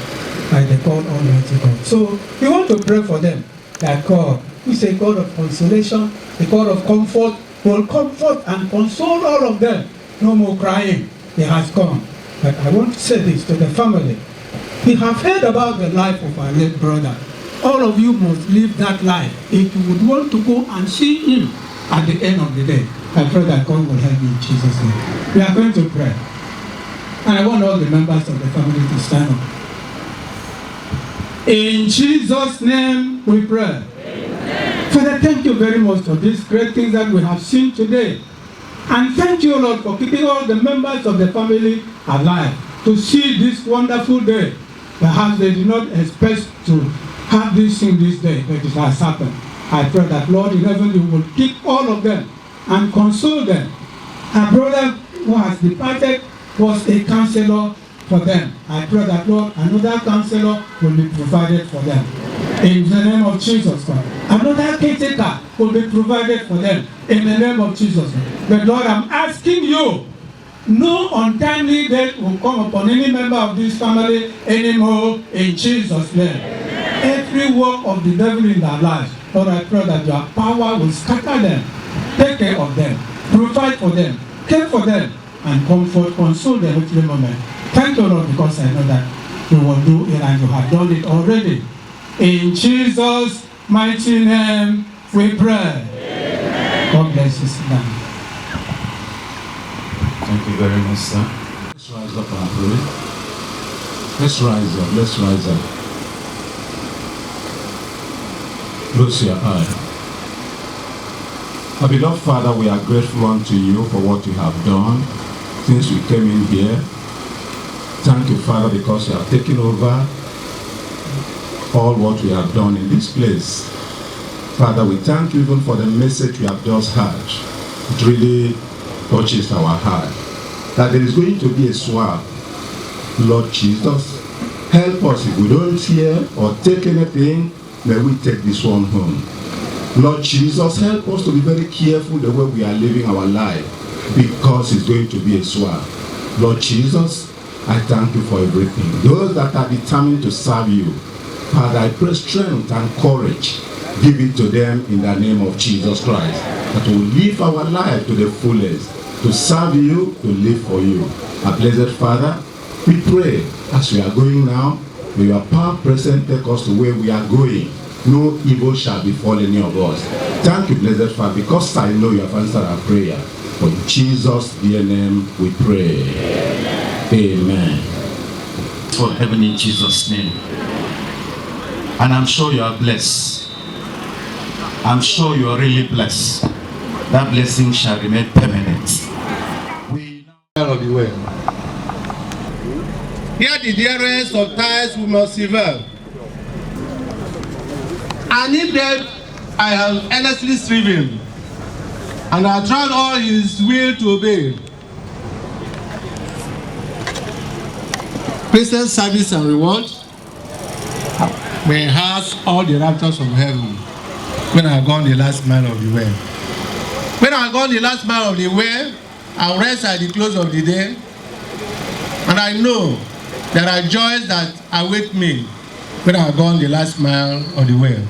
by the God Almighty God. So we want to pray for them, that God, who is a God of consolation, a God of comfort, will comfort and console all of them. No more crying, he has gone. But I want to say this to the family. We have heard about the life of our late brother. All of you must live that life if you would want to go and see him at the end of the day. I pray that God will help you in Jesus' name. We are going to pray. And I want all the members of the family to stand up. In Jesus' name we pray. Amen. Father, thank you very much for these great things that we have seen today. And thank you, Lord, for keeping all the members of the family alive to see this wonderful day. Perhaps they did not expect to have this thing this day, but it has happened. I pray that, Lord, in heaven, you will keep all of them and console them. Our brother who has departed was a counselor for them. I pray that, Lord, another counselor will be provided for them. In the name of Jesus Christ. Another caretaker will be provided for them. In the name of Jesus Christ. But Lord, I'm asking you, no untimely death will come upon any member of this family anymore, in Jesus' name. Every work of the devil in their lives, Lord, I pray that your power will scatter them, take care of them, provide for them, care for them, and comfort, console them every moment. Thank you, Lord, because I know that you will do it and you have done it already. In Jesus' mighty name we pray. God bless you. Sit down. Thank you very much, sir. Let's rise up and pray. Let's rise up. Let's rise up. Close your eye. Our beloved Father, we are grateful unto you for what you have done since we came in here. Thank you, Father, because you have taken over all what we have done in this place. Father, we thank you even for the message we have just heard. It really touches our heart. That there is going to be a swap. Lord Jesus, help us if we don't hear or take anything, may we take this one home. Lord Jesus, help us to be very careful the way we are living our life, because it's going to be a swap. Lord Jesus, I thank you for everything. Those that are determined to serve you, Father, I pray strength and courage. Give it to them in the name of Jesus Christ, that will live our life to the fullest, to serve you, to live for you. Our blessed Father, we pray as we are going now, may your power present take us to where we are going. No evil shall befall any of us. Thank you, blessed Father, because I know you have answered our prayer. For in Jesus' dear name we pray. Amen. For heaven in Jesus' name. And I'm sure you are blessed. I'm sure you are really blessed. That blessing shall remain permanent. We now of the way. Here the dearest of ties we must sever. And if that I have earnestly striven, and I tried all his will to obey. Christian service and reward may enhance all the raptures of heaven when I have gone the last mile of the way. When I have gone the last mile of the way, I'll rest at the close of the day, and I know there are joys that await me when I have gone the last mile of the way.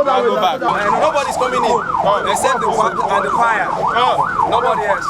go back. Nobody's coming in except the choir and the choir. Nobody else.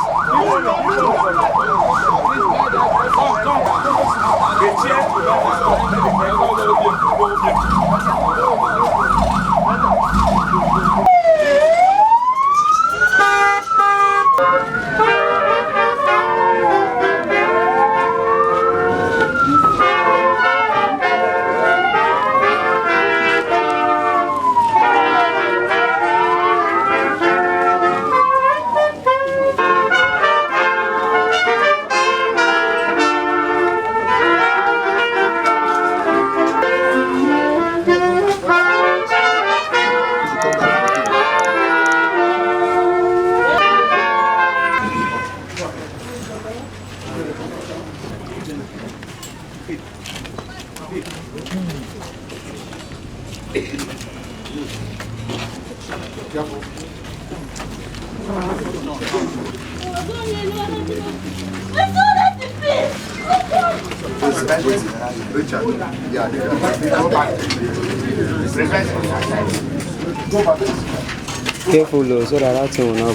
Careful, so that will not go.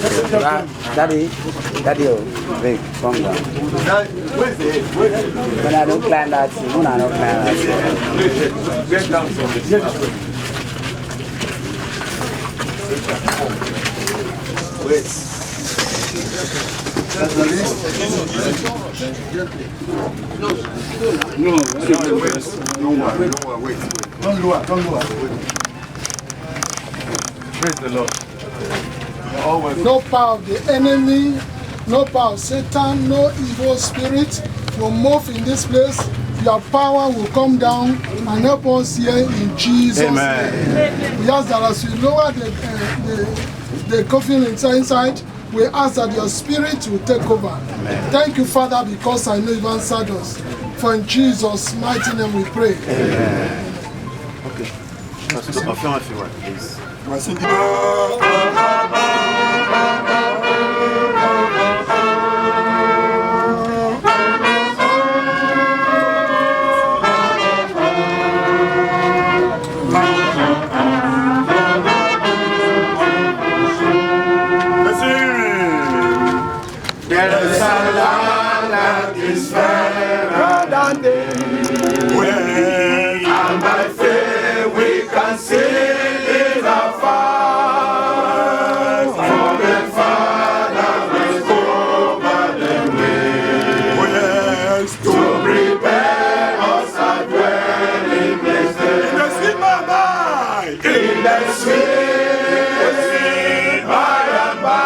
Daddy, big, calm down. When I don't climb that, when I don't climb that. Get down, wait. That's the list. No, wait. Don't lower. Praise the Lord. No power of the enemy, no power of Satan, no evil spirit will move in this place. Your power will come down and help us here in Jesus' name. We ask that as we lower the coffin inside, we ask that your spirit will take over. Amen. Thank you, Father, because I know you've answered us. For in Jesus' mighty name we pray. Amen. Okay. Affirm if you want, please. There's a land that is fairer than day, and by faith we can see it afar. For the Father has covered the way to prepare us a dwelling place. In the sweet by and by.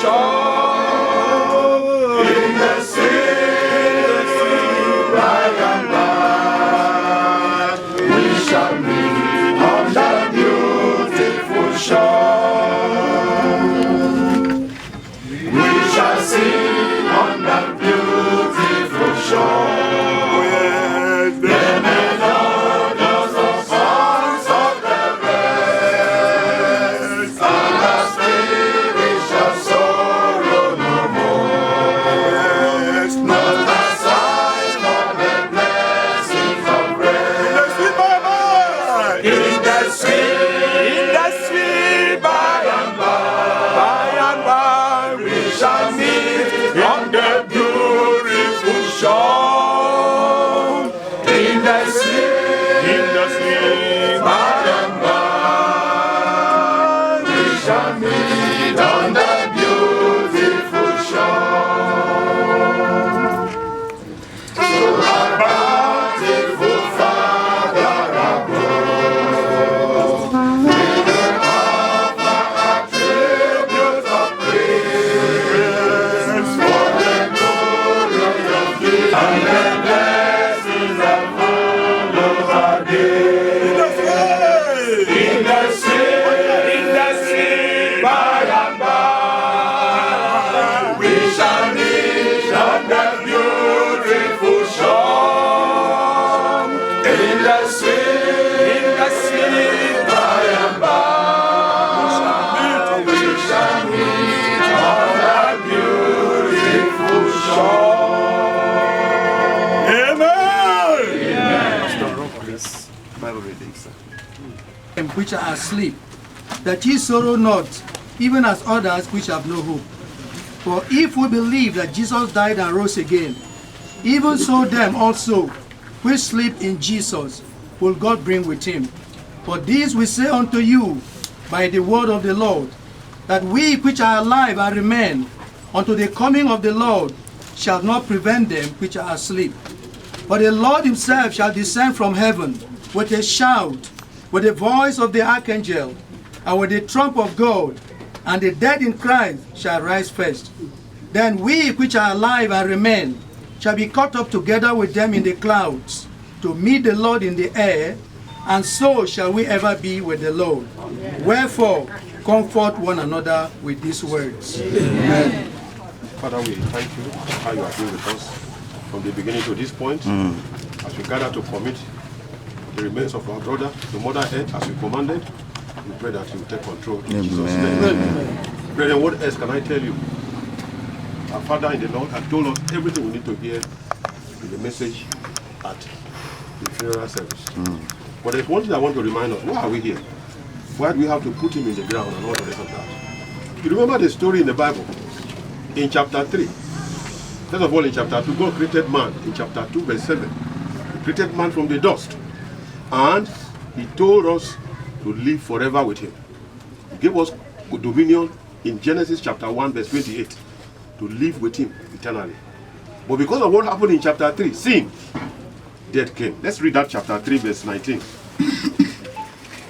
Shore Bible reading, sir. Which are asleep, that ye sorrow not, even as others which have no hope. For if we believe that Jesus died and rose again, even so them also which sleep in Jesus will God bring with him. For this we say unto you by the word of the Lord, that we which are alive and remain unto the coming of the Lord shall not prevent them which are asleep. For the Lord himself shall descend from heaven with a shout, with the voice of the archangel, and with the trump of God, and the dead in Christ shall rise first. Then we which are alive and remain shall be caught up together with them in the clouds, to meet the Lord in the air, and so shall we ever be with the Lord. Wherefore, comfort one another with these words. Amen. Father, we thank you for how you are doing with us from the beginning to this point. As we gather to commit the remains of our brother to Mother Earth as you commanded, we pray that you will take control in Jesus' name. Brethren, what else can I tell you? Our Father in the Lord has told us everything we need to hear in the message at the funeral service. But there's one thing I want to remind us. Why are we here? Why do we have to put him in the ground and all the rest of that? You remember the story in the Bible? In chapter 3. First of all, in chapter 2, God created man. In chapter 2, verse 7. He created man from the dust. And he told us to live forever with him. He gave us dominion in Genesis chapter 1, verse 28. To live with him eternally. But because of what happened in chapter 3, sin, death came. Let's read that chapter 3, verse 19.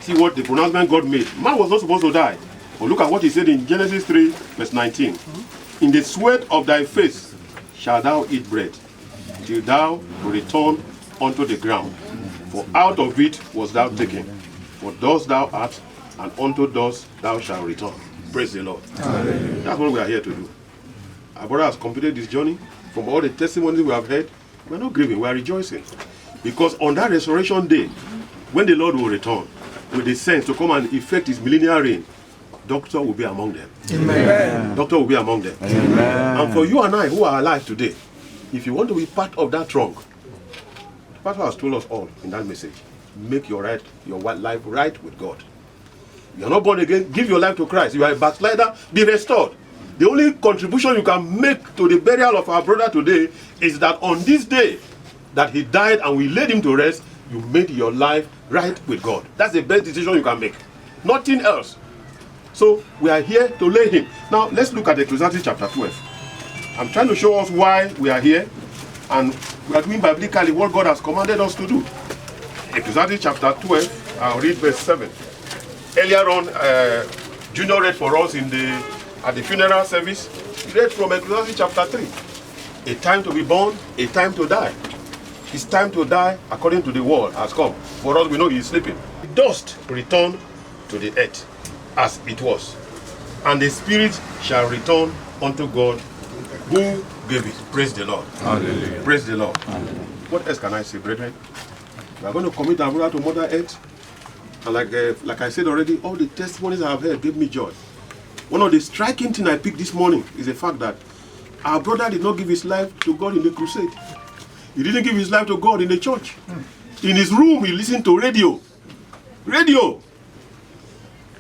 See what the pronouncement God made. Man was not supposed to die. But look at what he said in Genesis 3, verse 19. In the sweat of thy face shalt thou eat bread, till thou return unto the ground. For out of it was thou taken. For dust thou art, and unto dust thou shalt return. Praise the Lord. Amen. That's what we are here to do. Our brother has completed this journey. From all the testimonies we have heard, we are not grieving, we are rejoicing. Because on that resurrection day, when the Lord will return, with the saints to come and effect his millennial reign, doctor will be among them. Amen. Doctor will be among them. Amen. And for you and I who are alive today, if you want to be part of that throng, the pastor has told us all in that message, make your life right with God. You are not born again, give your life to Christ. You are a backslider, be restored. The only contribution you can make to the burial of our brother today is that on this day that he died and we laid him to rest, you made your life right with God. That's the best decision you can make. Nothing else. So we are here to lay him. Now let's look at Ecclesiastes chapter 12. I'm trying to show us why we are here, and we are doing biblically what God has commanded us to do. Ecclesiastes chapter 12, I'll read verse 7. Earlier on, Junior read for us at the funeral service. He read from Ecclesiastes chapter 3. A time to be born, a time to die. His time to die, according to the word, has come. For us, we know he is sleeping. Dust return to the earth as it was, and the spirit shall return unto God who gave it. Praise the Lord. Hallelujah. Praise the Lord. Hallelujah. What else can I say, brethren? We are going to commit our brother to Mother Earth. And like I said already, all the testimonies I have heard gave me joy. One of the striking things I picked this morning is the fact that our brother did not give his life to God in the crusade. He didn't give his life to God in the church. In his room, he listened to radio. Radio!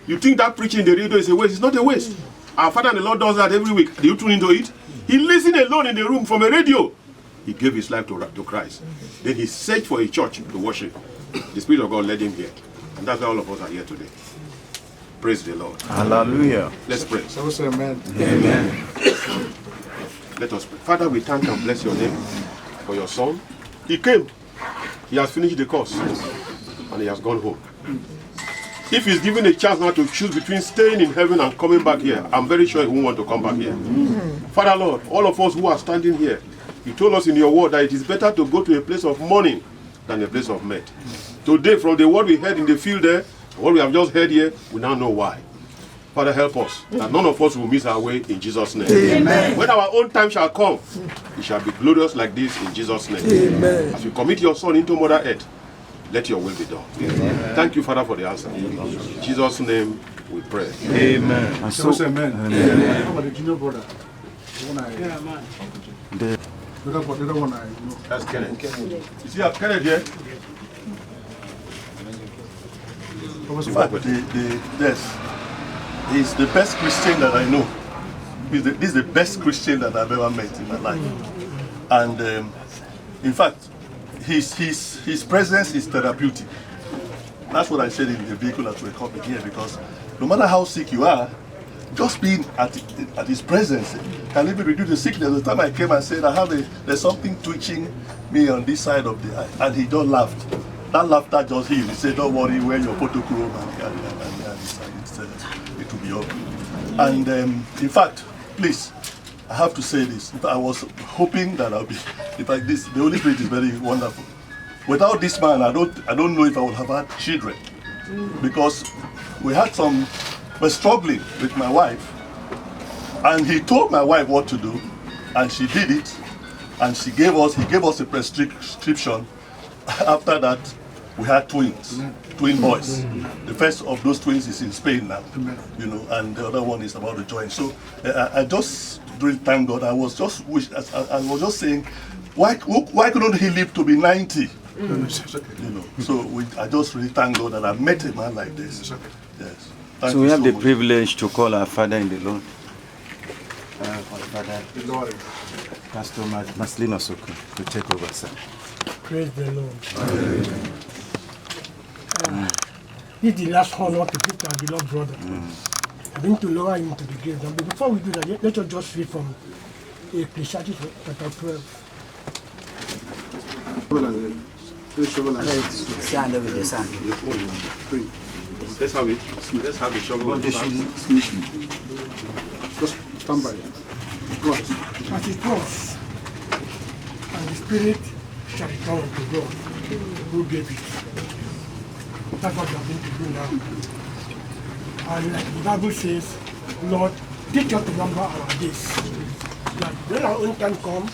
You think that preaching in the radio is a waste? It's not a waste. Our Father and the Lord does that every week. Do you tune into it? He listened alone in the room from a radio. He gave his life to Christ. Then he searched for a church to worship. The Spirit of God led him here. And that's why all of us are here today. Praise the Lord. Hallelujah. Let's pray. So say amen. Amen. Let us pray. Father, we thank and bless your name for your son. He came. He has finished the course. And he has gone home. If he's given a chance now to choose between staying in heaven and coming back here, I'm very sure he won't want to come back here. Father Lord, all of us who are standing here, you told us in your word that it is better to go to a place of mourning than a place of mirth. Today, from the word we heard in the field there, what we have just heard here, we now know why. Father, help us, that none of us will miss our way in Jesus' name. Amen. When our own time shall come, it shall be glorious like this in Jesus' name. Amen. As we commit your son into Mother Earth, let your will be done. Amen. Thank you, Father, for the answer. In Jesus' name we pray. Amen. And so, amen. Amen. How about the junior brother? The other one I know. That's Kenneth. You see Kenneth here? In fact, yes, he's the best Christian that I know. This is the best Christian that I've ever met in my life. And in fact, his presence is therapeutic. That's what I said in the vehicle as we're coming here, because no matter how sick you are, just being at his presence can even reduce the sickness. The time I came and said, there's something twitching me on this side of the eye, and he just laughed. That laughter just healed. He said, don't worry, wear your photochrome and it will be okay. And in fact, please, I have to say this. I was hoping that I'll be, in fact, the Holy Spirit is very wonderful. Without this man, I don't know if I would have had children, because we're struggling with my wife, and he told my wife what to do, and she did it, and he gave us a prescription. After that, we had twin boys. The first of those twins is in Spain now, and the other one is about to join. So I just really thank God. I was just saying, why couldn't he live to be 90? So I just really thank God that I met a man like this. Yes. So we have the privilege to call our Father in the Lord. Father, Pastor Marcelino Soko, to take over, sir. Praise the Lord. This is the last honor to give to our beloved brother. I'm going to lower him to the grave. But before we do that, let us just read from Ecclesiastes chapter 12. Let's have the shovel. Just stand by. As it was, and the Spirit shall return unto God, who gave it. That's what we are going to do now. And like the Bible says, Lord, teach us to number our days. That when our own time comes,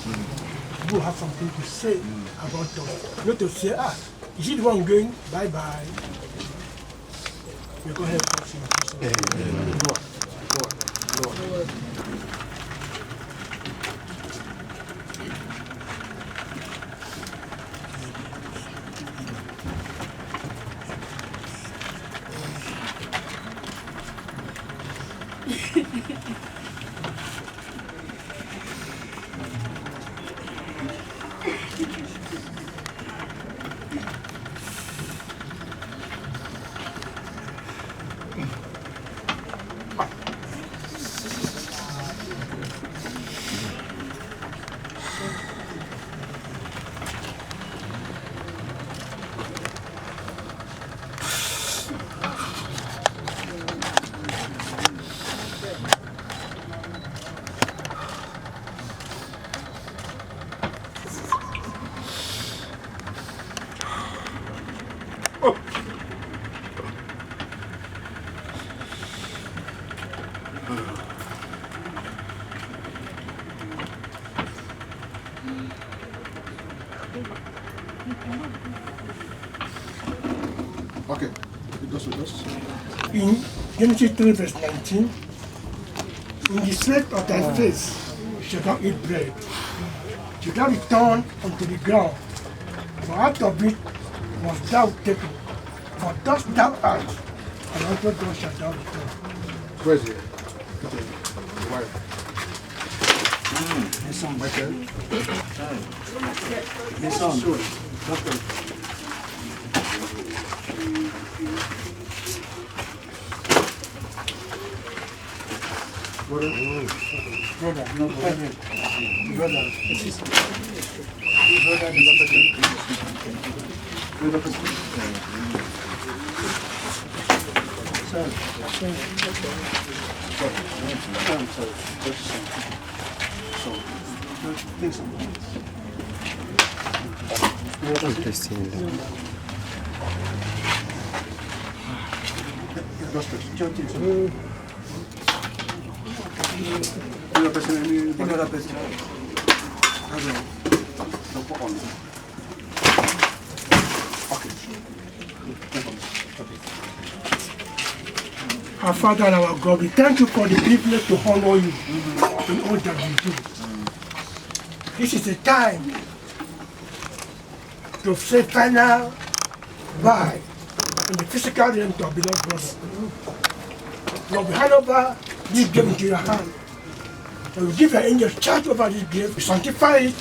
we'll have something to say about us. Not to say, is it the one going? Bye-bye. May God help us in Jesus' Lord. Okay. In Genesis 3 verse 19, in the sweat of thy face shalt thou eat bread, shalt thou return unto the ground, for out of it was thou taken, for dust thou art, and unto God shalt thou return. Where's it? Why? My son. Michael? My son. Sure. Brother, no, brother. Our Father and our God, we thank you for the privilege to honor you in all that we do. This is a time to say final bye in the physical realm to our beloved brother. Lord, we hand over this gift into your hand. And we give your angels charge over this gift. We sanctify it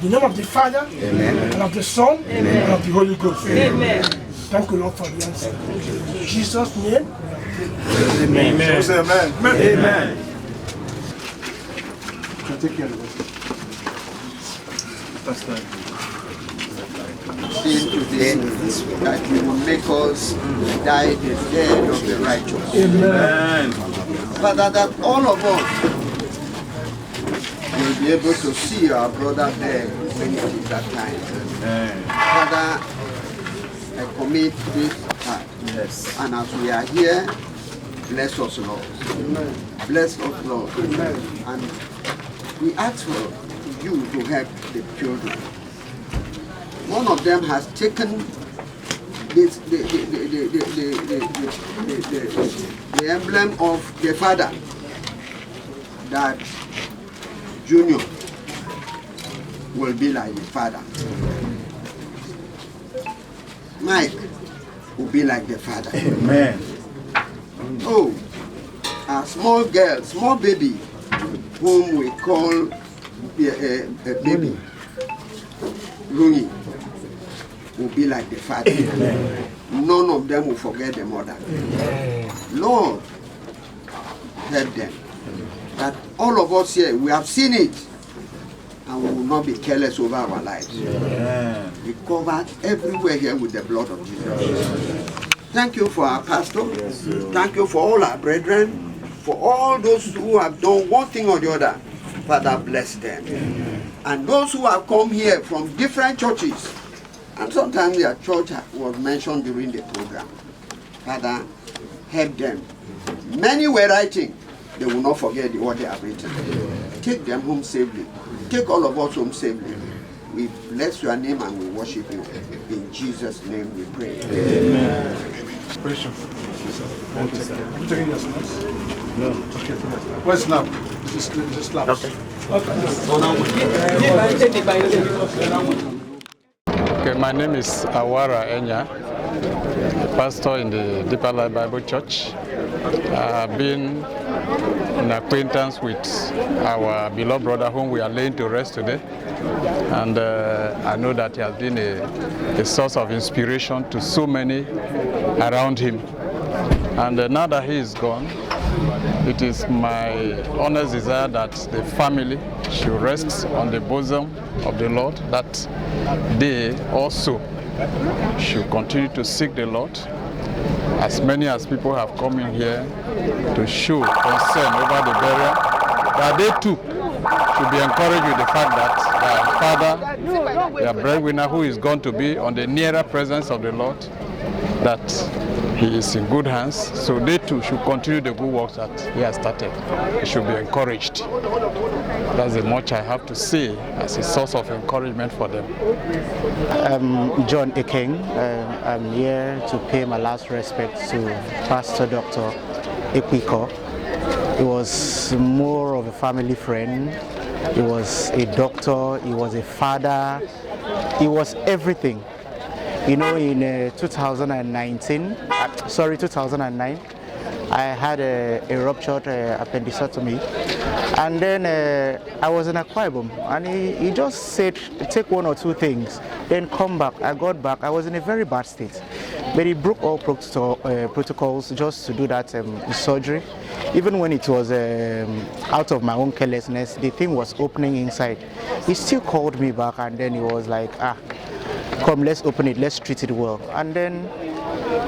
in the name of the Father, and of the Son, and of the Holy Ghost. Amen. Thank you, Lord, for the answer. In Jesus' name. Amen. Amen. Amen. Take care of it. Seeing today that you will make us die the dead of the righteous. Amen. Father, that all of us will be able to see our brother there when it is that time. Amen. Father, I commit this heart. Yes. And as we are here, bless us, Lord. Amen. Bless us, Lord. Amen. And we ask for you to help the children. One of them has taken this, the emblem of the father, that Junior will be like the father. Mike will be like the father. Amen. Oh, a small girl, small baby, whom we call a baby, Runi, will be like the father. Amen. None of them will forget the mother. Amen. Lord, help them. That all of us here, we have seen it, and we will not be careless over our lives. Amen. We cover everywhere here with the blood of Jesus. Amen. Thank you for our pastor. Yes, thank you for all our brethren, for all those who have done one thing or the other. Father, bless them. Amen. And those who have come here from different churches, and sometimes their church was mentioned during the program. Father, help them. Many were writing. They will not forget what they have written. Take them home safely. Take all of us home safely. We bless your name and we worship you. In Jesus' name we pray. Amen. No. Where's snap? Just snap. Okay, my name is Awara Enya, a pastor in the Deeper Life Bible Church. I've been in acquaintance with our beloved brother whom we are laying to rest today. And I know that he has been a source of inspiration to so many around him. And now that he is gone, it is my honest desire that the family should rest on the bosom of the Lord, that they also should continue to seek the Lord. As many as people have come in here to show concern over the burial, that they too should be encouraged with the fact that their father, their breadwinner who is going to be on the nearer presence of the Lord, that he is in good hands, so they too should continue the good work that he has started. He should be encouraged. That's as much I have to say as a source of encouragement for them. I'm John Ekeng. I'm here to pay my last respect to Pastor Dr. Ekpe-Iko. He was more of a family friend. He was a doctor. He was a father. He was everything. You know, in 2009, I had a ruptured appendectomy, and then I was in Akwa Ibom, and he just said, take one or two things, then come back. I got back. I was in a very bad state, but he broke all protocols just to do that surgery. Even when it was out of my own carelessness, the thing was opening inside. He still called me back, and then he was like, come, let's open it, let's treat it well. And then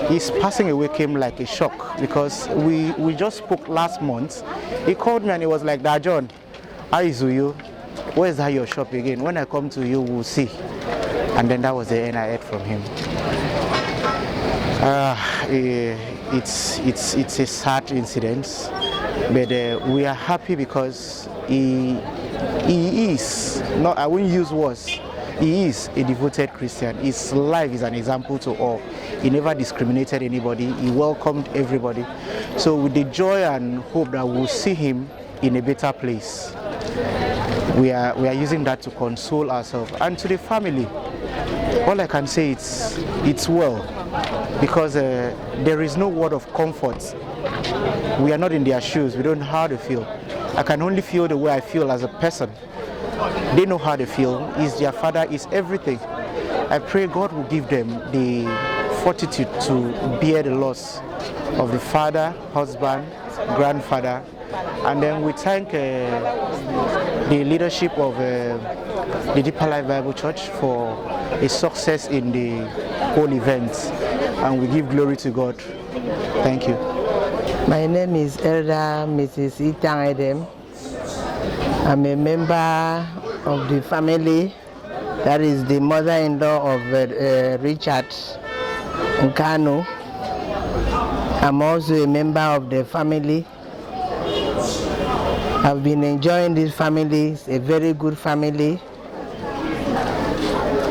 his passing away came like a shock, because we just spoke last month. He called me and he was like, Dad John, how is you? Where is that your shop again? When I come to you, we'll see. And then that was the end I heard from him. It's a sad incident, but we are happy because he is, not, I won't use words, he is a devoted Christian. His life is an example to all. He never discriminated anybody. He welcomed everybody. So with the joy and hope that we'll see him in a better place, we are using that to console ourselves. And to the family, all I can say is it's well. because there is no word of comfort. We are not in their shoes. We don't know how they feel. I can only feel the way I feel as a person. They know how they feel. Is their father, is everything. I pray God will give them the fortitude to bear the loss of the father, husband, grandfather. And then we thank the leadership of the Deeper Life Bible Church for a success in the whole event. And we give glory to God. Thank you. My name is Elder Mrs. Itang Edem. I'm a member of the family, that is the mother-in-law of Richard Nkano. I'm also a member of the family. I've been enjoying this family. It's a very good family.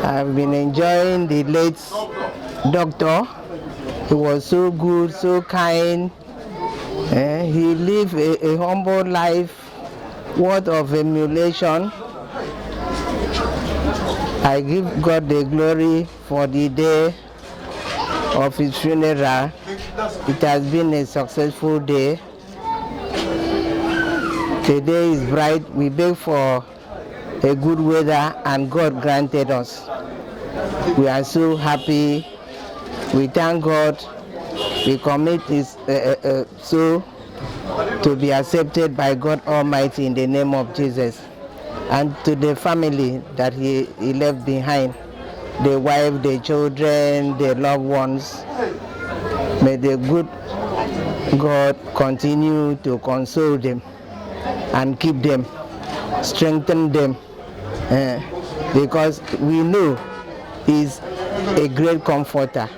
I've been enjoying the late doctor. He was so good, so kind. He lived a humble life, worth of emulation. I give God the glory for the day of his funeral. It has been a successful day. The day is bright. We beg for a good weather and God granted us. We are so happy. We thank God. We commit this so to be accepted by God Almighty in the name of Jesus. And to the family that he left behind, the wife, the children, the loved ones. May the good God continue to console them and keep them, strengthen them, because we know he's a great comforter.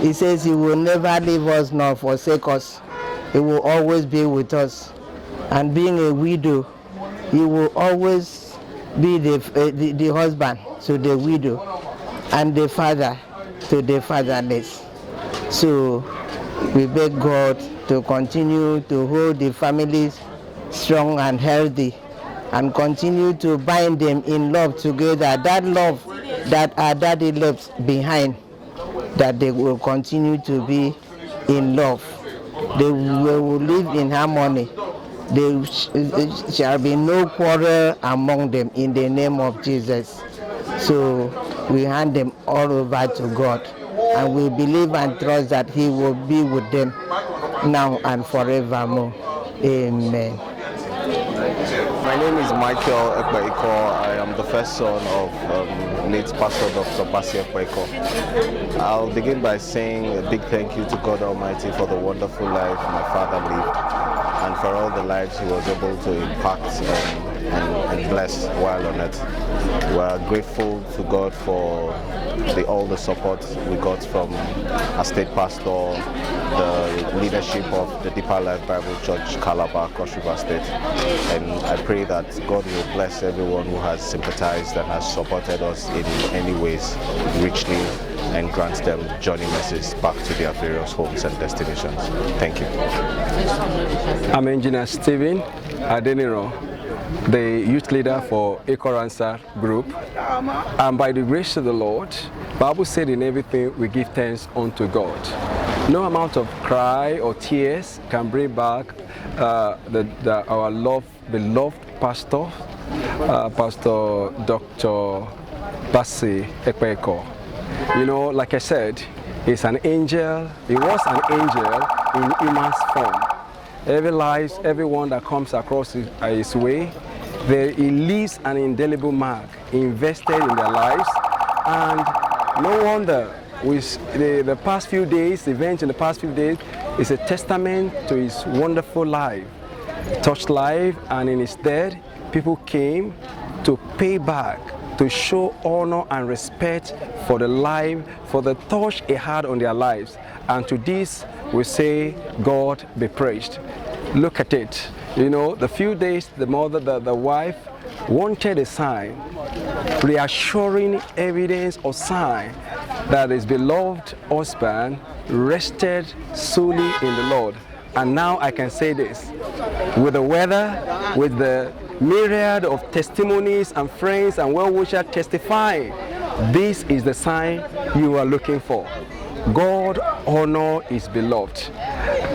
He says he will never leave us nor forsake us. He will always be with us. And being a widow, he will always be the husband to the widow and the father to the fatherless. So we beg God to continue to hold the families strong and healthy and continue to bind them in love together. That love that our daddy left behind, that they will continue to be in love. They will live in harmony. There shall be no quarrel among them in the name of Jesus. So we hand them all over to God, and we believe and trust that he will be with them now and forevermore. Amen. My name is Bassey Ekpe-Iko. I am the first son of late Pastor Dr. Bassey Ekpe-Iko. I'll begin by saying a big thank you to God Almighty for the wonderful life my father lived, and for all the lives he was able to impact and bless while on earth. We are grateful to God for all the support we got from our state pastor, the leadership of the Deeper Life Bible Church, Calabar, Cross River State. And I pray that God will bless everyone who has sympathized and has supported us in any ways richly, and grant them journey messages back to their various homes and destinations. Thank you. I'm Engineer Stephen Adeniro, the youth leader for Ikot Answer group. And by the grace of the Lord, Bible said in everything we give thanks unto God. No amount of cry or tears can bring back our beloved pastor, Pastor Dr. Bassey Ekpe-Iko. You know, like I said, he's an angel. He was an angel in human's form. Every life, everyone that comes across his way, he leaves an indelible mark invested in their lives. And no wonder, with the past few days, events in the past few days, is a testament to his wonderful life, touched life, and in his death, people came to pay back, to show honor and respect for the life, for the touch he had on their lives. And to this, we say, God be praised. Look at it. You know, the few days, the mother, the wife wanted a sign, reassuring evidence or sign that his beloved husband rested solely in the Lord. And now I can say this, with the weather, with the myriad of testimonies and friends and well-wishers testifying, this is the sign you are looking for. God honor his beloved.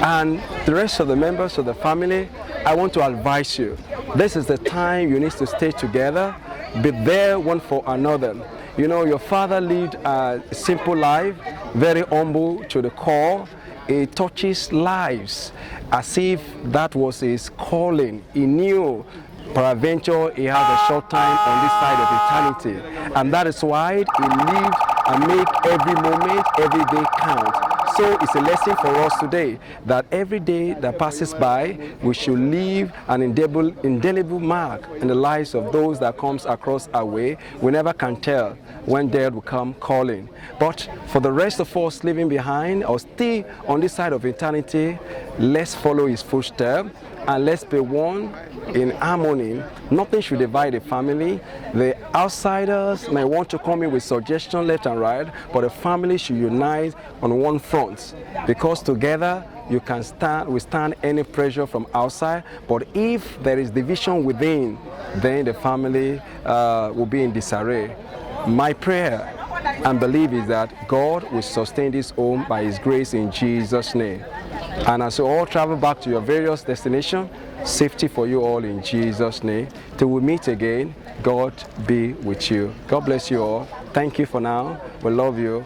And the rest of the members of the family, I want to advise you, this is the time you need to stay together, be there one for another. You know, your father lived a simple life, very humble to the core. He touches lives as if that was his calling. He knew peradventure he had a short time on this side of eternity, and that is why he lived and make every moment, every day count. So it's a lesson for us today that every day that passes by, we should leave an indelible mark in the lives of those that comes across our way. We never can tell when death will come calling. But for the rest of us living behind or still on this side of eternity, let's follow his footsteps and let's be one in harmony. Nothing should divide the family. The outsiders may want to come in with suggestions left and right, but the family should unite on one front, because together you can withstand any pressure from outside. But if there is division within, then the family will be in disarray. My prayer and belief is that God will sustain this home by his grace in Jesus' name. And as you all travel back to your various destinations, safety for you all in Jesus' name. Till we meet again, God be with you. God bless you all. Thank you for now. We love you.